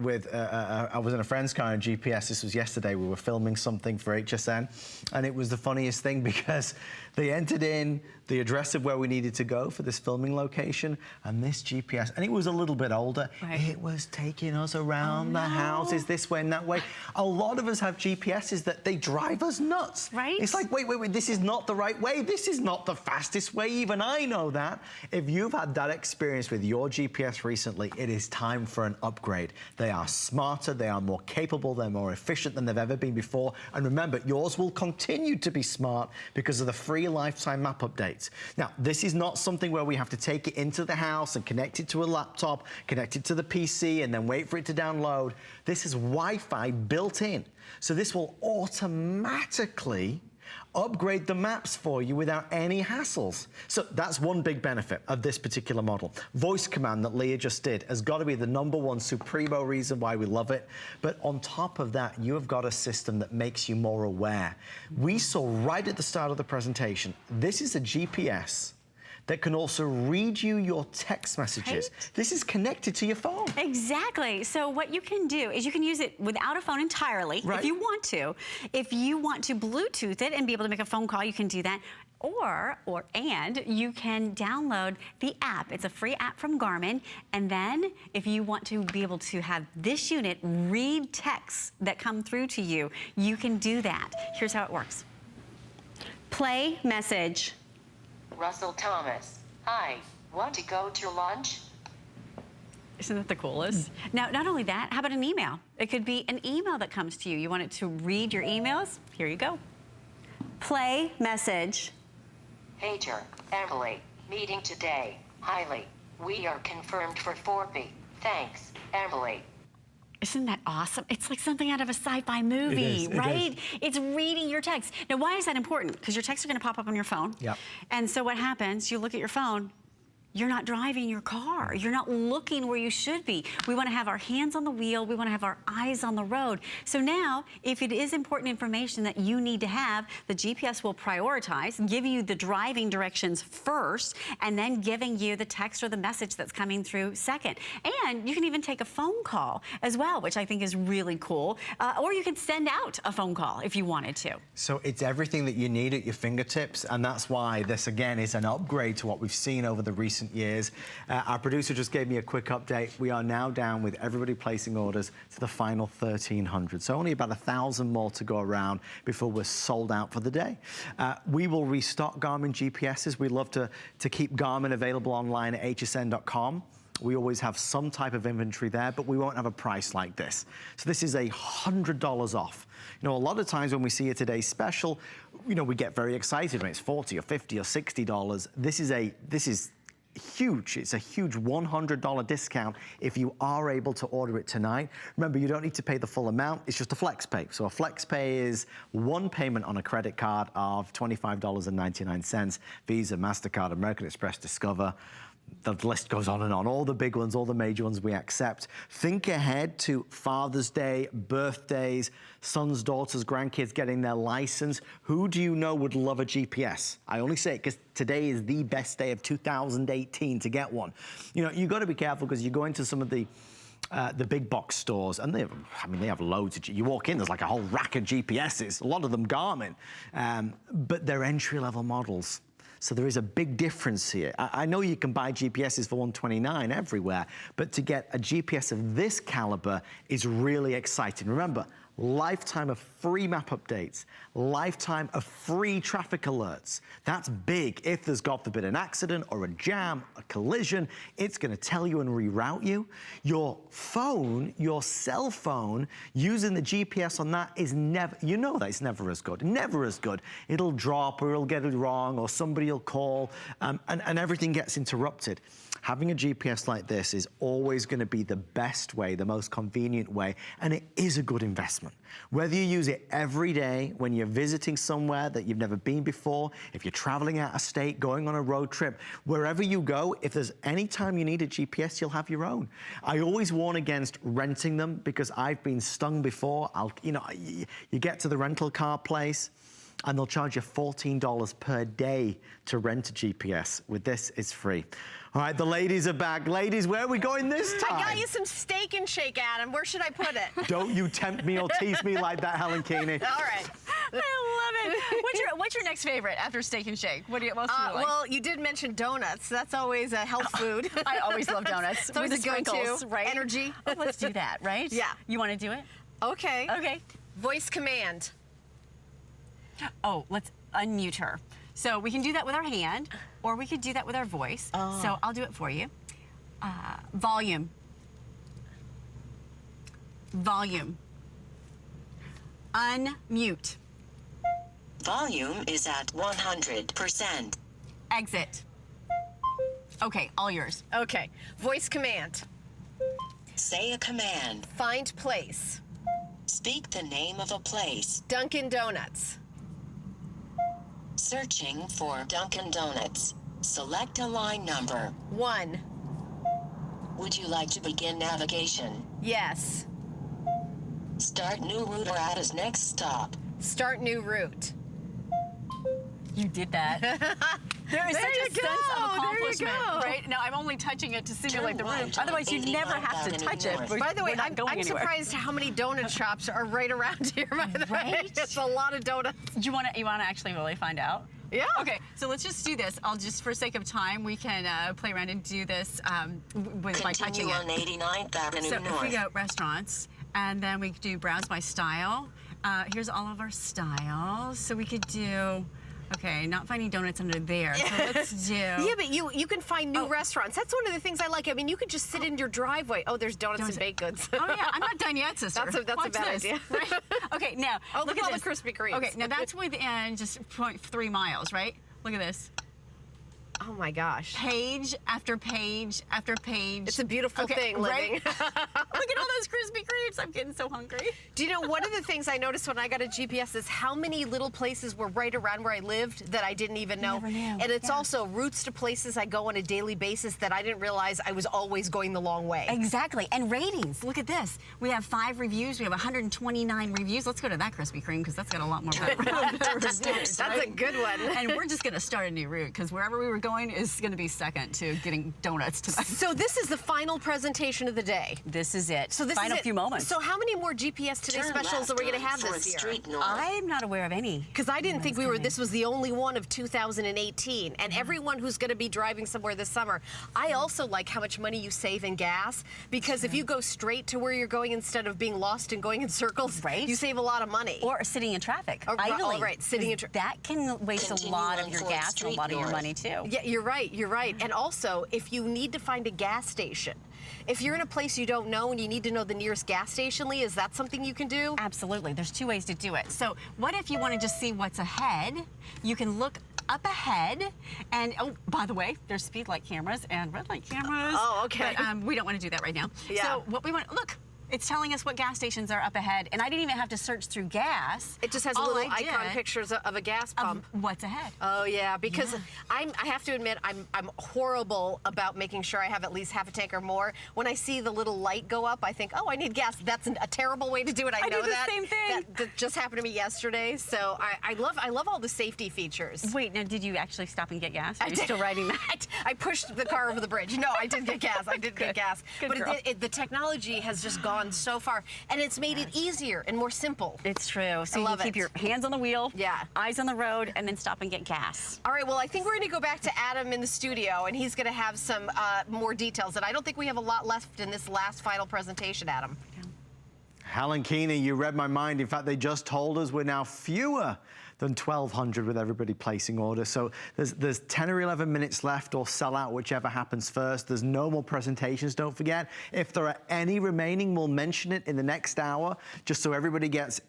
Speaker 2: in a friend's car on GPS. This was yesterday. We were filming something for HSN, and it was the funniest thing because they entered in the address of where we needed to go for this filming location, and this GPS, and it was a little bit older. It was taking us around the houses this way and that way. A lot of us have GPSs that they drive us nuts. It's like, wait, this is not the right way. This is not the fastest way. Even I know that. If you've had that experience with your GPS recently, it is time for an upgrade. They are smarter, they are more capable, they're more efficient than they've ever been before. And remember, yours will continue to be smart because of the free lifetime map updates. Now, this is not something where we have to take it into the house and connect it to a laptop, connect it to the PC, and then wait for it to download. This is Wi-Fi built in. So this will automatically upgrade the maps for you without any hassles. So that's one big benefit of this particular model. Voice command that Leah just did has got to be the #1 supremo reason why we love it. But on top of that, you have got a system that makes you more aware. We saw right at the start of the presentation, this is a GPS that can also read you your text messages. This is connected to your phone.
Speaker 3: Exactly. So what you can do is you can use it without a phone entirely if you want to. If you want to Bluetooth it and be able to make a phone call, you can do that. And you can download the app. It's a free app from Garmin. And then if you want to be able to have this unit read texts that come through to you, you can do that. Here's how it works. Play message.
Speaker 4: Russell Thomas. Hi, want to go to lunch?
Speaker 3: Isn't that the coolest? Now, not only that, how about an email? It could be an email that comes to you. You want it to read your emails? Here you go. Play message.
Speaker 4: Pager, Emily, meeting today. Highly. We are confirmed for 4B. Thanks, Emily.
Speaker 3: Isn't that awesome? It's like something out of a sci-fi movie, right? It's reading your text. Now, why is that important? Because your texts are going to pop up on your phone.
Speaker 2: Yep.
Speaker 3: And so what happens, you look at your phone, you're not driving your car. You're not looking where you should be. We want to have our hands on the wheel. We want to have our eyes on the road. So now, if it is important information that you need to have, the GPS will prioritize, give you the driving directions first, and then giving you the text or the message that's coming through second. And you can even take a phone call as well, which I think is really cool. Or you could send out a phone call if you wanted to.
Speaker 2: So it's everything that you need at your fingertips, and that's why this, again, is an upgrade to what we've seen over the recent years. Our producer just gave me a quick update. We are now down with everybody placing orders to the final 1,300. So only about 1,000 more to go around before we're sold out for the day. We will restock Garmin GPSs. We love to keep Garmin available online at hsn.com. We always have some type of inventory there, but we won't have a price like this. So this is $100 off. You know, a lot of times when we see a today's special, you know, we get very excited when it's $40 or $50 or $60. This is huge. It's a huge $100 discount if you are able to order it tonight. Remember, you don't need to pay the full amount. It's just a flex pay. So a flex pay is one payment on a credit card of $25.99. Visa, MasterCard, American Express, Discover. The list goes on and on. All the big ones, all the major ones we accept. Think ahead to Father's Day, birthdays, sons, daughters, grandkids getting their license. Who do you know would love a GPS? I only say it because today is the best day of 2018 to get one. You know, you got to be careful because you go into some of the big box stores, and they have loads of, you walk in, there's like a whole rack of GPSs, a lot of them Garmin, but they're entry-level models. So there is a big difference here. I know you can buy GPSs for $129 everywhere, but to get a GPS of this caliber is really exciting. Remember, lifetime of free map updates, lifetime of free traffic alerts. That's big. If there's, God forbid, an accident or a jam, a collision, it's going to tell you and reroute you. Your phone, your cell phone, using the GPS on that is never, you know that it's never as good. Never as good. It'll drop or it'll get it wrong or somebody will call and everything gets interrupted. Having a GPS like this is always going to be the best way, the most convenient way, and it is a good investment. Whether you use it every day when you're visiting somewhere that you've never been before, if you're traveling out of state, going on a road trip, wherever you go, if there's any time you need a GPS, you'll have your own. I always warn against renting them because I've been stung before. You get to the rental car place, and they'll charge you $14 per day to rent a GPS. With this, it's free. All right, the ladies are back. Ladies, where are we going this time?
Speaker 1: I got you some Steak and Shake, Adam. Where should I put it?
Speaker 2: Don't you tempt me or tease me like that, Helen Keeney.
Speaker 1: All right.
Speaker 3: I love it. What's your next favorite after Steak and Shake? What else do you like?
Speaker 1: Well, you did mention donuts. That's always a health food.
Speaker 3: I always love donuts.
Speaker 1: It's always
Speaker 3: With
Speaker 1: a go-to,
Speaker 3: sprinkles, right?
Speaker 1: Energy.
Speaker 3: Oh, let's do that, right?
Speaker 1: Yeah.
Speaker 3: You want to do it?
Speaker 1: Okay.
Speaker 3: Okay.
Speaker 1: Voice command.
Speaker 3: Oh, let's unmute her. So we can do that with our hand, or we could do that with our voice. Oh. So I'll do it for you. Volume. Volume. Unmute.
Speaker 4: Volume is at 100%.
Speaker 3: Exit. Okay, all yours.
Speaker 1: Okay. Voice command.
Speaker 4: Say a command.
Speaker 1: Find place.
Speaker 4: Speak the name of a place.
Speaker 1: Dunkin' Donuts.
Speaker 4: Searching for Dunkin' Donuts. Select a line number.
Speaker 1: 1.
Speaker 4: Would you like to begin navigation?
Speaker 1: Yes.
Speaker 4: Start new route or at his next stop.
Speaker 1: Start new route.
Speaker 3: You did that. There is
Speaker 1: There
Speaker 3: such
Speaker 1: you
Speaker 3: a sense
Speaker 1: go,
Speaker 3: of
Speaker 1: there you
Speaker 3: accomplishment,
Speaker 1: go.
Speaker 3: right? Now, I'm only touching it to simulate the
Speaker 4: Turn
Speaker 3: room.
Speaker 4: right on
Speaker 3: Otherwise, you'd never have to
Speaker 4: 89th
Speaker 3: touch it.
Speaker 4: Avenue
Speaker 3: We're-
Speaker 1: By the way,
Speaker 3: we're not
Speaker 1: I'm
Speaker 3: going anywhere.
Speaker 1: surprised how many donut shops are right around here, by the way.
Speaker 3: Right?
Speaker 1: It's a lot of donuts.
Speaker 3: You want to actually really find out?
Speaker 1: Yeah.
Speaker 3: Okay, so let's just do this. I'll just, for sake of time, we can play around and do this by touching
Speaker 4: Continue
Speaker 3: it.
Speaker 4: on 89th Avenue
Speaker 3: So
Speaker 4: North.
Speaker 3: if we go restaurants, and then we do browse by style. Here's all of our styles. So we could do, okay, not finding donuts under there. So let's do.
Speaker 1: Yeah, but you can find new restaurants. That's one of the things I like. I mean, you could just sit in your driveway. Oh, there's donuts and baked goods.
Speaker 3: Oh yeah, I'm not done yet, sister.
Speaker 1: That's a
Speaker 3: Watch
Speaker 1: bad
Speaker 3: this.
Speaker 1: idea.
Speaker 3: Right? Okay, now
Speaker 1: Oh, look at all
Speaker 3: this.
Speaker 1: the Krispy Kremes.
Speaker 3: Okay, now that's within just 0.3 miles, right? Look at this.
Speaker 1: Oh my gosh.
Speaker 3: Page after page after page.
Speaker 1: It's a beautiful thing, living.
Speaker 3: Right? Look at all those Krispy Kremes. I'm getting so hungry.
Speaker 1: Do you know, one of the things I noticed when I got a GPS is how many little places were right around where I lived that I didn't even know.
Speaker 3: Never knew.
Speaker 1: And it's also routes to places I go on a daily basis that I didn't realize I was always going the long way.
Speaker 3: Exactly. And ratings. Look at this. We have 5 reviews. We have 129 reviews. Let's go to that Krispy Kreme because that's got a lot more reviews.
Speaker 1: That's a good one.
Speaker 3: And we're just going to start a new route because wherever we were going is going to be second to getting donuts tonight.
Speaker 1: So this is the final presentation of the day.
Speaker 3: This is it.
Speaker 1: So this
Speaker 3: Final
Speaker 1: is it.
Speaker 3: few moments.
Speaker 1: So how many more GPS Today specials are we going to have this year?
Speaker 3: I'm not aware of any.
Speaker 1: Because I didn't think this was the only one of 2018. And everyone who's going to be driving somewhere this summer, I also like how much money you save in gas. Because if you go straight to where you're going instead of being lost and going in circles,
Speaker 3: right,
Speaker 1: you save a lot of money.
Speaker 3: Or sitting in traffic.
Speaker 1: Idling. Right, sitting in traffic.
Speaker 3: That can waste a lot of your gas and a lot of your money too.
Speaker 1: Yeah, you're right. You're right. And also, if you need to find a gas station, if you're in a place you don't know and you need to know the nearest gas station, Lee, is that something you can do?
Speaker 3: Absolutely. There's 2 ways to do it. So what if you want to just see what's ahead? You can look up ahead, and oh, by the way, there's speed light cameras and red light cameras.
Speaker 1: Oh, okay.
Speaker 3: But we don't want to do that right now.
Speaker 1: Yeah.
Speaker 3: So what we want, look. It's telling us what gas stations are up ahead, and I didn't even have to search through gas.
Speaker 1: It just has
Speaker 3: All
Speaker 1: little
Speaker 3: I
Speaker 1: icon
Speaker 3: did
Speaker 1: pictures of a gas pump.
Speaker 3: of what's ahead.
Speaker 1: Oh yeah, because I have to admit I'm horrible about making sure I have at least half a tank or more. When I see the little light go up, I think, oh, I need gas. That's a terrible way to do it. I know
Speaker 3: do the
Speaker 1: that.
Speaker 3: same thing.
Speaker 1: That just happened to me yesterday. So I love all the safety features.
Speaker 3: Wait, now did you actually stop and get gas? Are you still riding that?
Speaker 1: I pushed the car over the bridge. No, I did get gas. I did get gas.
Speaker 3: Good
Speaker 1: But
Speaker 3: girl.
Speaker 1: the technology has just gone so far, and it's made it easier and more simple.
Speaker 3: It's true. So you
Speaker 1: love
Speaker 3: can keep
Speaker 1: it.
Speaker 3: your hands on the wheel,
Speaker 1: Yeah.
Speaker 3: eyes on the road, and then stop and get gas.
Speaker 1: All right, well, I think we're going to go back to Adam in the studio, and he's going to have some more details. And I don't think we have a lot left in this last final presentation, Adam.
Speaker 2: Helen Keeney, you read my mind. In fact, they just told us we're now fewer than 1,200 with everybody placing orders. So there's 10 or 11 minutes left, or sell out, whichever happens first. There's no more presentations, don't forget. If there are any remaining, we'll mention it in the next hour, just so everybody gets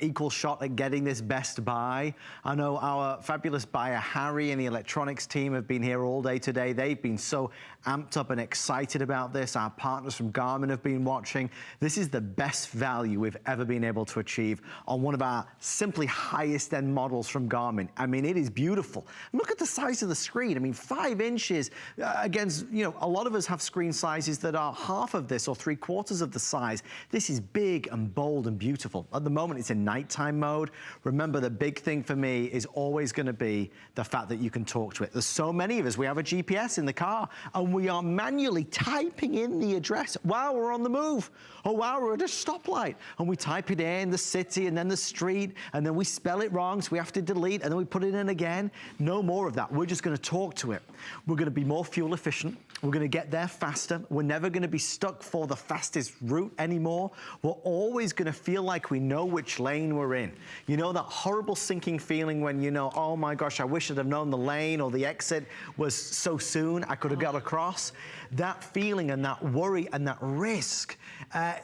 Speaker 2: equal shot at getting this best buy. I know our fabulous buyer, Harry, and the electronics team have been here all day today. They've been so amped up and excited about this. Our partners from Garmin have been watching. This is the best value we've ever been able to achieve on one of our simply highest end models from Garmin. I mean, it is beautiful. Look at the size of the screen. I mean, 5 inches against, a lot of us have screen sizes that are half of this or 3/4 of the size. This is big and bold and beautiful. At the moment, it's in nighttime mode. Remember, the big thing for me is always going to be the fact that you can talk to it. There's so many of us. We have a GPS in the car, and we are manually typing in the address while we're on the move, or while we're at a stoplight, and we type it in, the city and then the street, and then we spell it wrong, so we have to delete, and then we put it in again. No more of that. We're just going to talk to it. We're going to be more fuel efficient. We're going to get there faster. We're never going to be stuck for the fastest route anymore. We're always going to feel like we know which lane we're in. You know that horrible sinking feeling when you know, oh my gosh, I wish I'd have known the lane or the exit was so soon, I could have got across. That feeling and that worry and that risk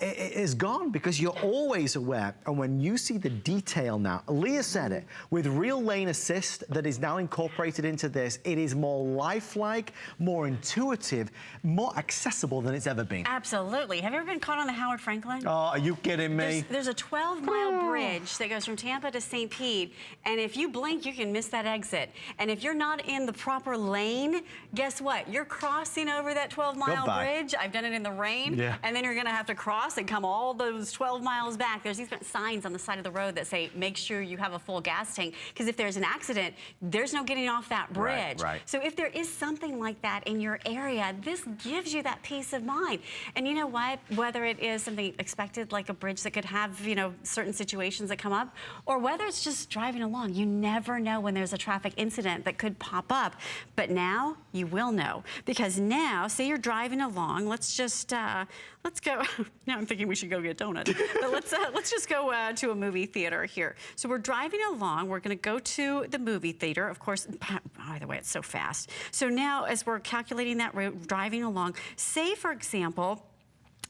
Speaker 2: is gone, because you're always aware. And when you see the detail now, Leah said it, with real lane assist that is now incorporated into this, it is more lifelike, more intuitive, more accessible than it's ever been.
Speaker 3: Absolutely. Have you ever been caught on the Howard Franklin?
Speaker 2: Oh, are you kidding me?
Speaker 3: There's a 12-mile bridge that goes from Tampa to St. Pete, and if you blink, you can miss that exit. And if you're not in the proper lane, guess what? You're crossing over that 12-mile bridge. I've done it in the rain.
Speaker 2: Yeah.
Speaker 3: And then you're going to have to cross and come all those 12 miles back. There's these signs on the side of the road that say, make sure you have a full gas tank, because if there's an accident, there's no getting off that bridge.
Speaker 2: Right.
Speaker 3: So if there is something like that in your area, this gives you that peace of mind. And you know what? Whether it is something expected, like a bridge that could have, certain situations that come up, or whether it's just driving along, you never know when there's a traffic incident that could pop up. But now you will know, because now, say you're driving along, let's go. Now I'm thinking we should go get donuts. But let's just go to a movie theater here. So we're driving along. We're going to go to the movie theater. Of course, by the way, it's so fast. So now, as we're calculating that route, driving along, say, for example,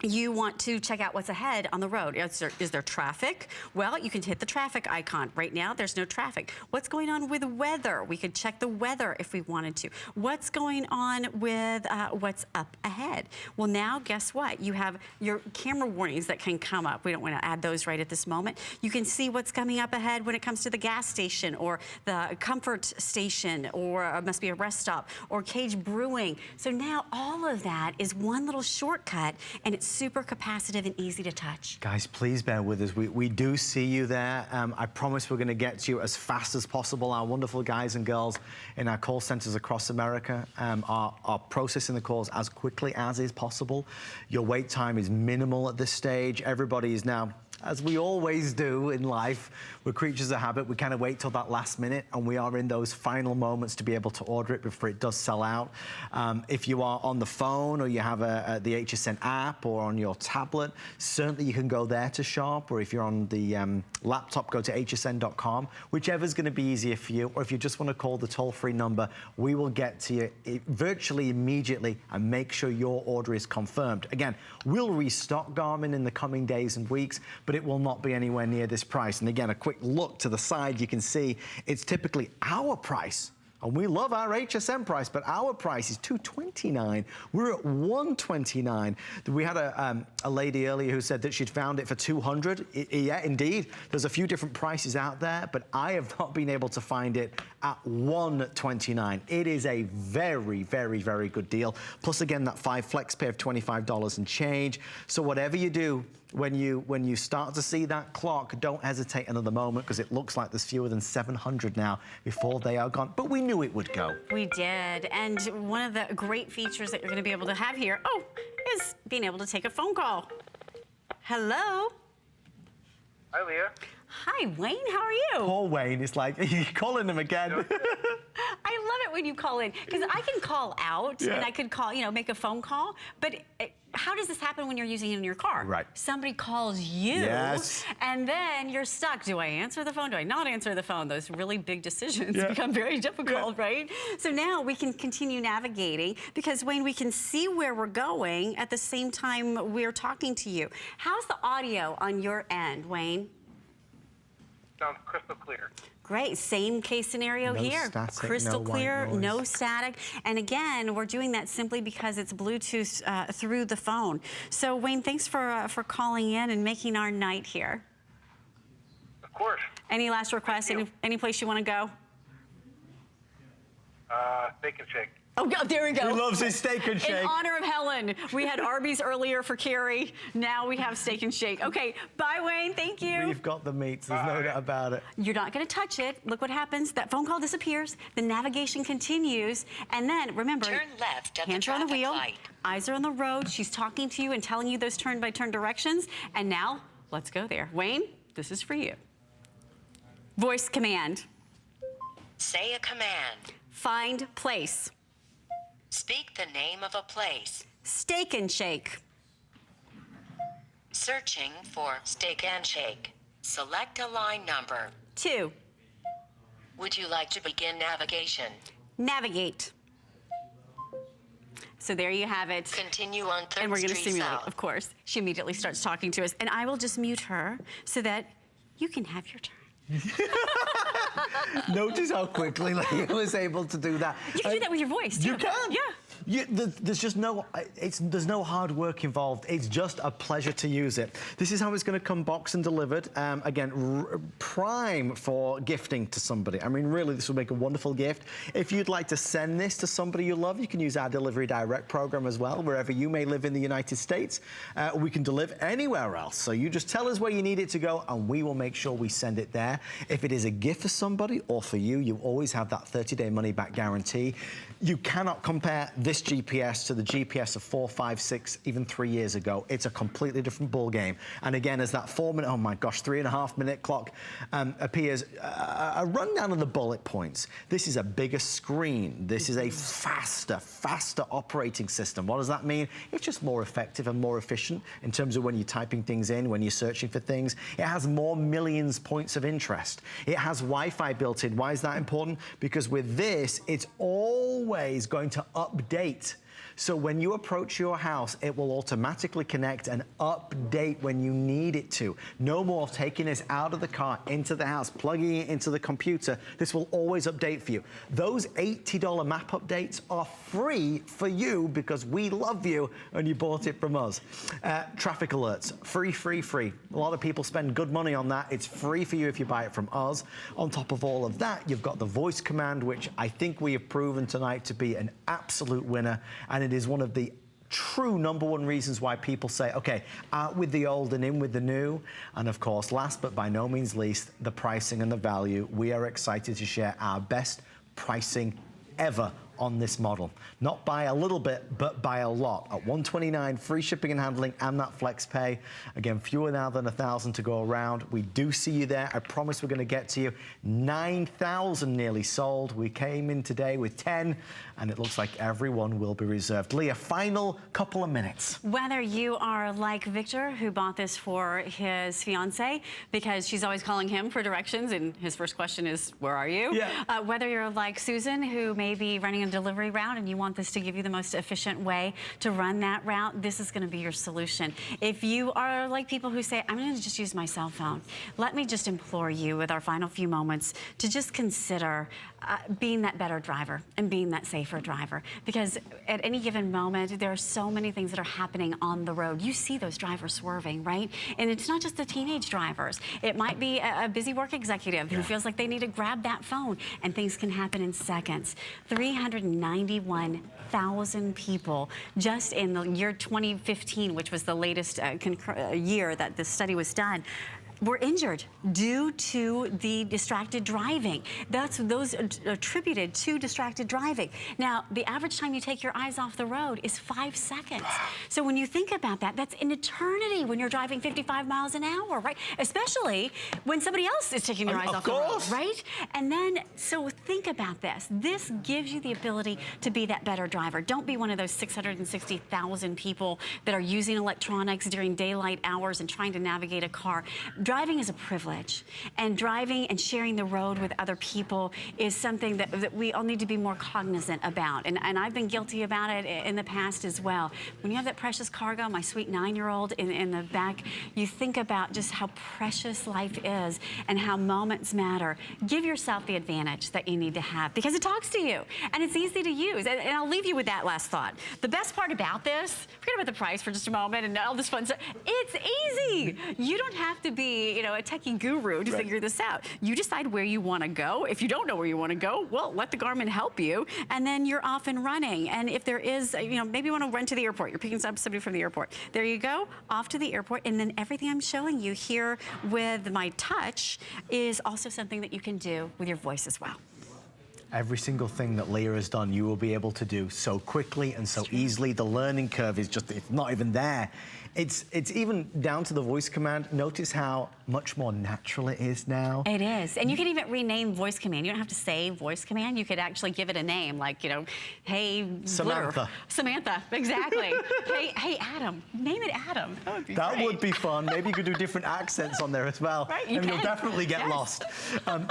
Speaker 3: you want to check out what's ahead on the road. Is there traffic? Well, you can hit the traffic icon. Right now, there's no traffic. What's going on with weather? We could check the weather if we wanted to. What's going on with what's up ahead? Well, now, guess what? You have your camera warnings that can come up. We don't want to add those right at this moment. You can see what's coming up ahead when it comes to the gas station or the comfort station, or it must be a rest stop, or Cage Brewing. So now all of that is one little shortcut, and it's super capacitive and easy to touch.
Speaker 2: Guys, please bear with us. We do see you there. I promise we're going to get to you as fast as possible. Our wonderful guys and girls in our call centers across America are processing the calls as quickly as is possible. Your wait time is minimal at this stage. Everybody is now, as we always do in life, we're creatures of habit. We kind of wait till that last minute, and we are in those final moments to be able to order it before it does sell out. If you are on the phone, or you have the HSN app, or on your tablet, certainly you can go there to shop. Or if you're on the laptop, go to hsn.com, whichever's going to be easier for you. Or if you just want to call the toll-free number, we will get to you virtually immediately and make sure your order is confirmed. Again, we'll restock Garmin in the coming days and weeks, but it will not be anywhere near this price. And again, a quick look to the side, you can see it's typically our price. And we love our HSN price, but our price is $229. We're at $129. We had a lady earlier who said that she'd found it for $200. Yeah, indeed. There's a few different prices out there, but I have not been able to find it at $129. It is a very, very, very good deal. Plus, again, that 5 flex pay of $25 and change. So whatever you do, when you start to see that clock, don't hesitate another moment, because it looks like there's fewer than 700 now before they are gone. But we knew it would go.
Speaker 3: We did. And one of the great features that you're going to be able to have here, is being able to take a phone call. Hello?
Speaker 5: Hi, Leah.
Speaker 3: Hi, Wayne. How are you?
Speaker 2: Poor Wayne. It's like, you're calling him again.
Speaker 3: I love it when you call in, because I can call out and I could call, make a phone call, but how does this happen when you're using it in your car?
Speaker 2: Right.
Speaker 3: Somebody calls you, and then you're stuck. Do I answer the phone? Do I not answer the phone? Those really big decisions become very difficult, right? So now we can continue navigating, because, Wayne, we can see where we're going at the same time we're talking to you. How's the audio on your end, Wayne?
Speaker 5: Sounds crystal clear.
Speaker 3: Great, same case scenario here.
Speaker 2: Static,
Speaker 3: crystal clear,
Speaker 2: white noise.
Speaker 3: no static. And again, we're doing that simply because it's Bluetooth through the phone. So Wayne, thanks for calling in and making our night here.
Speaker 5: Of course.
Speaker 3: Any last requests? Any place you want to go?
Speaker 5: Steak and Shake.
Speaker 3: Oh, there we go.
Speaker 2: He loves his Steak and Shake.
Speaker 3: In honor of Helen, we had Arby's earlier for Carrie. Now we have Steak and Shake. Okay, bye, Wayne. Thank you.
Speaker 2: We've got the meats. There's no doubt about it.
Speaker 3: You're not going to touch it. Look what happens. That phone call disappears. The navigation continues. And then, remember,
Speaker 4: Turn left at the
Speaker 3: hands are on the
Speaker 4: traffic
Speaker 3: wheel.
Speaker 4: light.
Speaker 3: Eyes are on the road. She's talking to you and telling you those turn-by-turn directions. And now, let's go there. Wayne, this is for you. Voice command.
Speaker 4: Say a command.
Speaker 3: Find place.
Speaker 4: Speak the name of a place.
Speaker 3: Steak and Shake.
Speaker 4: Searching for Steak and Shake. Select a line number.
Speaker 3: 2.
Speaker 4: Would you like to begin navigation?
Speaker 3: Navigate. So there you have it.
Speaker 4: Continue on 3rd
Speaker 3: And we're going to
Speaker 4: Street
Speaker 3: simulate,
Speaker 4: South.
Speaker 3: of course. She immediately starts talking to us. And I will just mute her so that you can have your turn.
Speaker 2: Notice how quickly Leah was able to do that.
Speaker 3: You can do that with your voice, too.
Speaker 2: You can?
Speaker 3: Yeah.
Speaker 2: There's just there's no hard work involved. It's just a pleasure to use it. This is how it's going to come boxed and delivered. Again, prime for gifting to somebody. I mean, really, this will make a wonderful gift. If you'd like to send this to somebody you love, you can use our Delivery Direct program as well. Wherever you may live in the United States, we can deliver anywhere else. So you just tell us where you need it to go, and we will make sure we send it there. If it is a gift for somebody or for you, you always have that 30-day money-back guarantee. You cannot compare this GPS to the GPS of 4, 5, 6, even 3 years ago. It's a completely different ball game. And again, as that 4-minute, oh my gosh, 3.5-minute clock appears, a rundown of the bullet points. This is a bigger screen. This is a faster operating system. What does that mean? It's just more effective and more efficient in terms of when you're typing things in, when you're searching for things. It has more millions points of interest. It has Wi-Fi built in. Why is that important? Because with this, it's always going to update So when you approach your house, it will automatically connect and update when you need it to. No more taking this out of the car into the house, plugging it into the computer. This will always update for you. Those $80 map updates are free for you because we love you and you bought it from us. Traffic alerts, free, free, free. A lot of people spend good money on that. It's free for you if you buy it from us. On top of all of that, you've got the voice command, which I think we have proven tonight to be an absolute winner, and it is one of the true #1 reasons why people say, okay, out with the old and in with the new. And of course, last but by no means least, the pricing and the value. We are excited to share our best pricing ever on this model. Not by a little bit, but by a lot. At $129, free shipping and handling, and that flex pay. Again, fewer now than 1,000 to go around. We do see you there. I promise we're going to get to you. 9,000 nearly sold. We came in today with 10, and it looks like everyone will be reserved. Leah, final couple of minutes.
Speaker 3: Whether you are like Victor, who bought this for his fiance, because she's always calling him for directions, and his first question is, where are you?
Speaker 2: Yeah.
Speaker 3: Whether you're like Susan, who may be running a delivery route and you want this to give you the most efficient way to run that route, this is going to be your solution. If you are like people who say, I'm going to just use my cell phone, let me just implore you with our final few moments to just consider being that better driver and being that safer driver, because at any given moment there are so many things that are happening on the road. You see those drivers swerving, right? And it's not just the teenage drivers. It might be a busy work executive who feels like they need to grab that phone, and things can happen in seconds. 391,000 people just in the year 2015, which was the latest year that this study was done, were injured due to the distracted driving. Those attributed to distracted driving. Now, the average time you take your eyes off the road is 5 seconds. So when you think about that, that's an eternity when you're driving 55 miles an hour, right? Especially when somebody else is taking your eyes off the road, right? And then, so think about this. This gives you the ability to be that better driver. Don't be one of those 660,000 people that are using electronics during daylight hours and trying to navigate a car. Driving is a privilege, and driving and sharing the road with other people is something that we all need to be more cognizant about. And I've been guilty about it in the past as well. When you have that precious cargo, my sweet 9-year-old in the back, you think about just how precious life is and how moments matter. Give yourself the advantage that you need to have, because it talks to you and it's easy to use. And I'll leave you with that last thought. The best part about this, forget about the price for just a moment and all this fun stuff, it's easy. You don't have to be, you know, a techie guru to figure this out. You decide where you want to go. If you don't know where you want to go, well, let the Garmin help you, and then you're off and running. And if there is, you know, maybe you want to run to the airport, you're picking up somebody from the airport. There you go, off to the airport, and then everything I'm showing you here with my touch is also something that you can do with your voice as well.
Speaker 2: Every single thing that Leah has done, you will be able to do so quickly and so easily. The learning curve is just, it's not even there. It's even down to the voice command. Notice how much more natural it is now.
Speaker 3: It is. And you can even rename voice command. You don't have to say voice command. You could actually give it a name, like, you know, hey,
Speaker 2: Samantha.
Speaker 3: Glitter. Samantha, exactly. hey, Adam. Name it Adam. That would be
Speaker 2: That
Speaker 3: great.
Speaker 2: would be fun. Maybe you could do different accents on there as well.
Speaker 3: Right, you
Speaker 2: and you'll
Speaker 3: can.
Speaker 2: definitely get
Speaker 3: Yes.
Speaker 2: lost.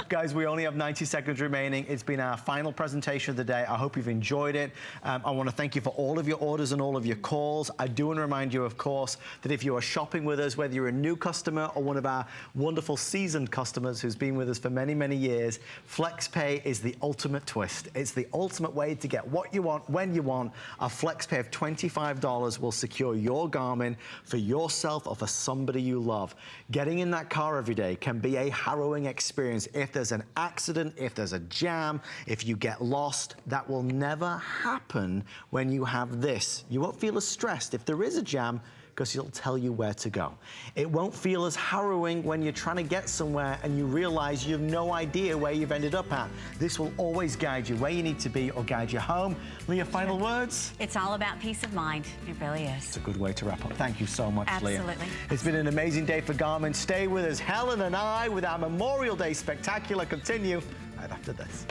Speaker 2: Guys, we only have 90 seconds remaining. It's been our final presentation of the day. I hope you've enjoyed it. I want to thank you for all of your orders and all of your calls. I do want to remind you, of course, that if you are shopping with us, whether you're a new customer or one of our wonderful seasoned customers who's been with us for many, many years, FlexPay is the ultimate twist. It's the ultimate way to get what you want, when you want. A FlexPay of $25 will secure your Garmin for yourself or for somebody you love. Getting in that car every day can be a harrowing experience. If there's an accident, if there's a jam, if you get lost, that will never happen when you have this. You won't feel as stressed if there is a jam, because it'll tell you where to go. It won't feel as harrowing when you're trying to get somewhere and you realize you have no idea where you've ended up at. This will always guide you where you need to be or guide you home. Leah, final words?
Speaker 3: It's all about peace of mind. It really is.
Speaker 2: It's a good way to wrap up. Thank you so much, Leah.
Speaker 3: Absolutely.
Speaker 2: It's been an amazing day for Garmin. Stay with us. Helen and I, with our Memorial Day Spectacular, continue right after this.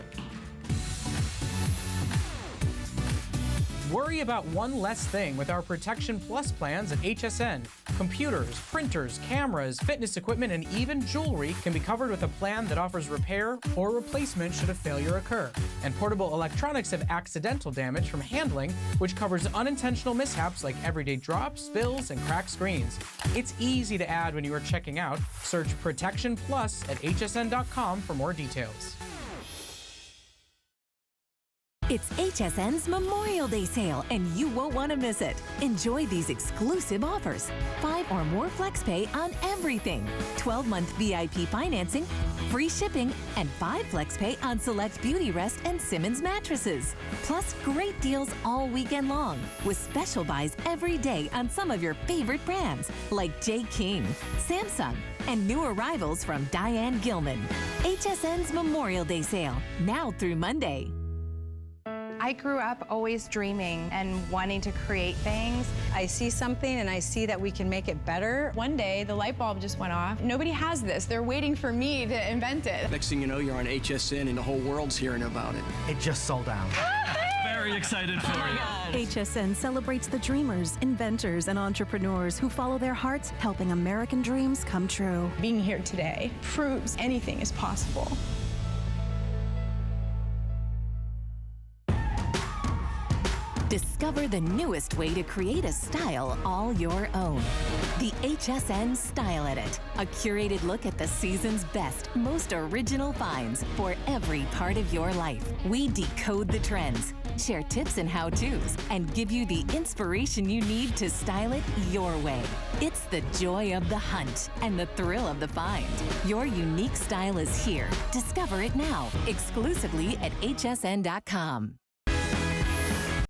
Speaker 7: Worry about one less thing with our Protection Plus plans at HSN. Computers, printers, cameras, fitness equipment, and even jewelry can be covered with a plan that offers repair or replacement should a failure occur. And portable electronics have accidental damage from handling, which covers unintentional mishaps like everyday drops, spills, and cracked screens. It's easy to add when you are checking out. Search Protection Plus at hsn.com for more details.
Speaker 8: It's HSN's Memorial Day sale, and you won't want to miss it. Enjoy these exclusive offers. 5 or more FlexPay on everything. 12-month VIP financing, free shipping, and 5 FlexPay on select Beautyrest and Simmons mattresses. Plus, great deals all weekend long, with special buys every day on some of your favorite brands, like J. King, Samsung, and new arrivals from Diane Gilman. HSN's Memorial Day sale, now through Monday.
Speaker 9: I grew up always dreaming and wanting to create things. I see something and I see that we can make it better. One day, the light bulb just went off. Nobody has this. They're waiting for me to invent it.
Speaker 10: Next thing you know, you're on HSN and the whole world's hearing about it.
Speaker 2: It just sold out.
Speaker 11: Very excited for you.
Speaker 12: HSN celebrates the dreamers, inventors, and entrepreneurs who follow their hearts, helping American dreams come true.
Speaker 9: Being here today proves anything is possible.
Speaker 8: Discover the newest way to create a style all your own. The HSN Style Edit, a curated look at the season's best, most original finds for every part of your life. We decode the trends, share tips and how-tos, and give you the inspiration you need to style it your way. It's the joy of the hunt and the thrill of the find. Your unique style is here. Discover it now, exclusively at hsn.com.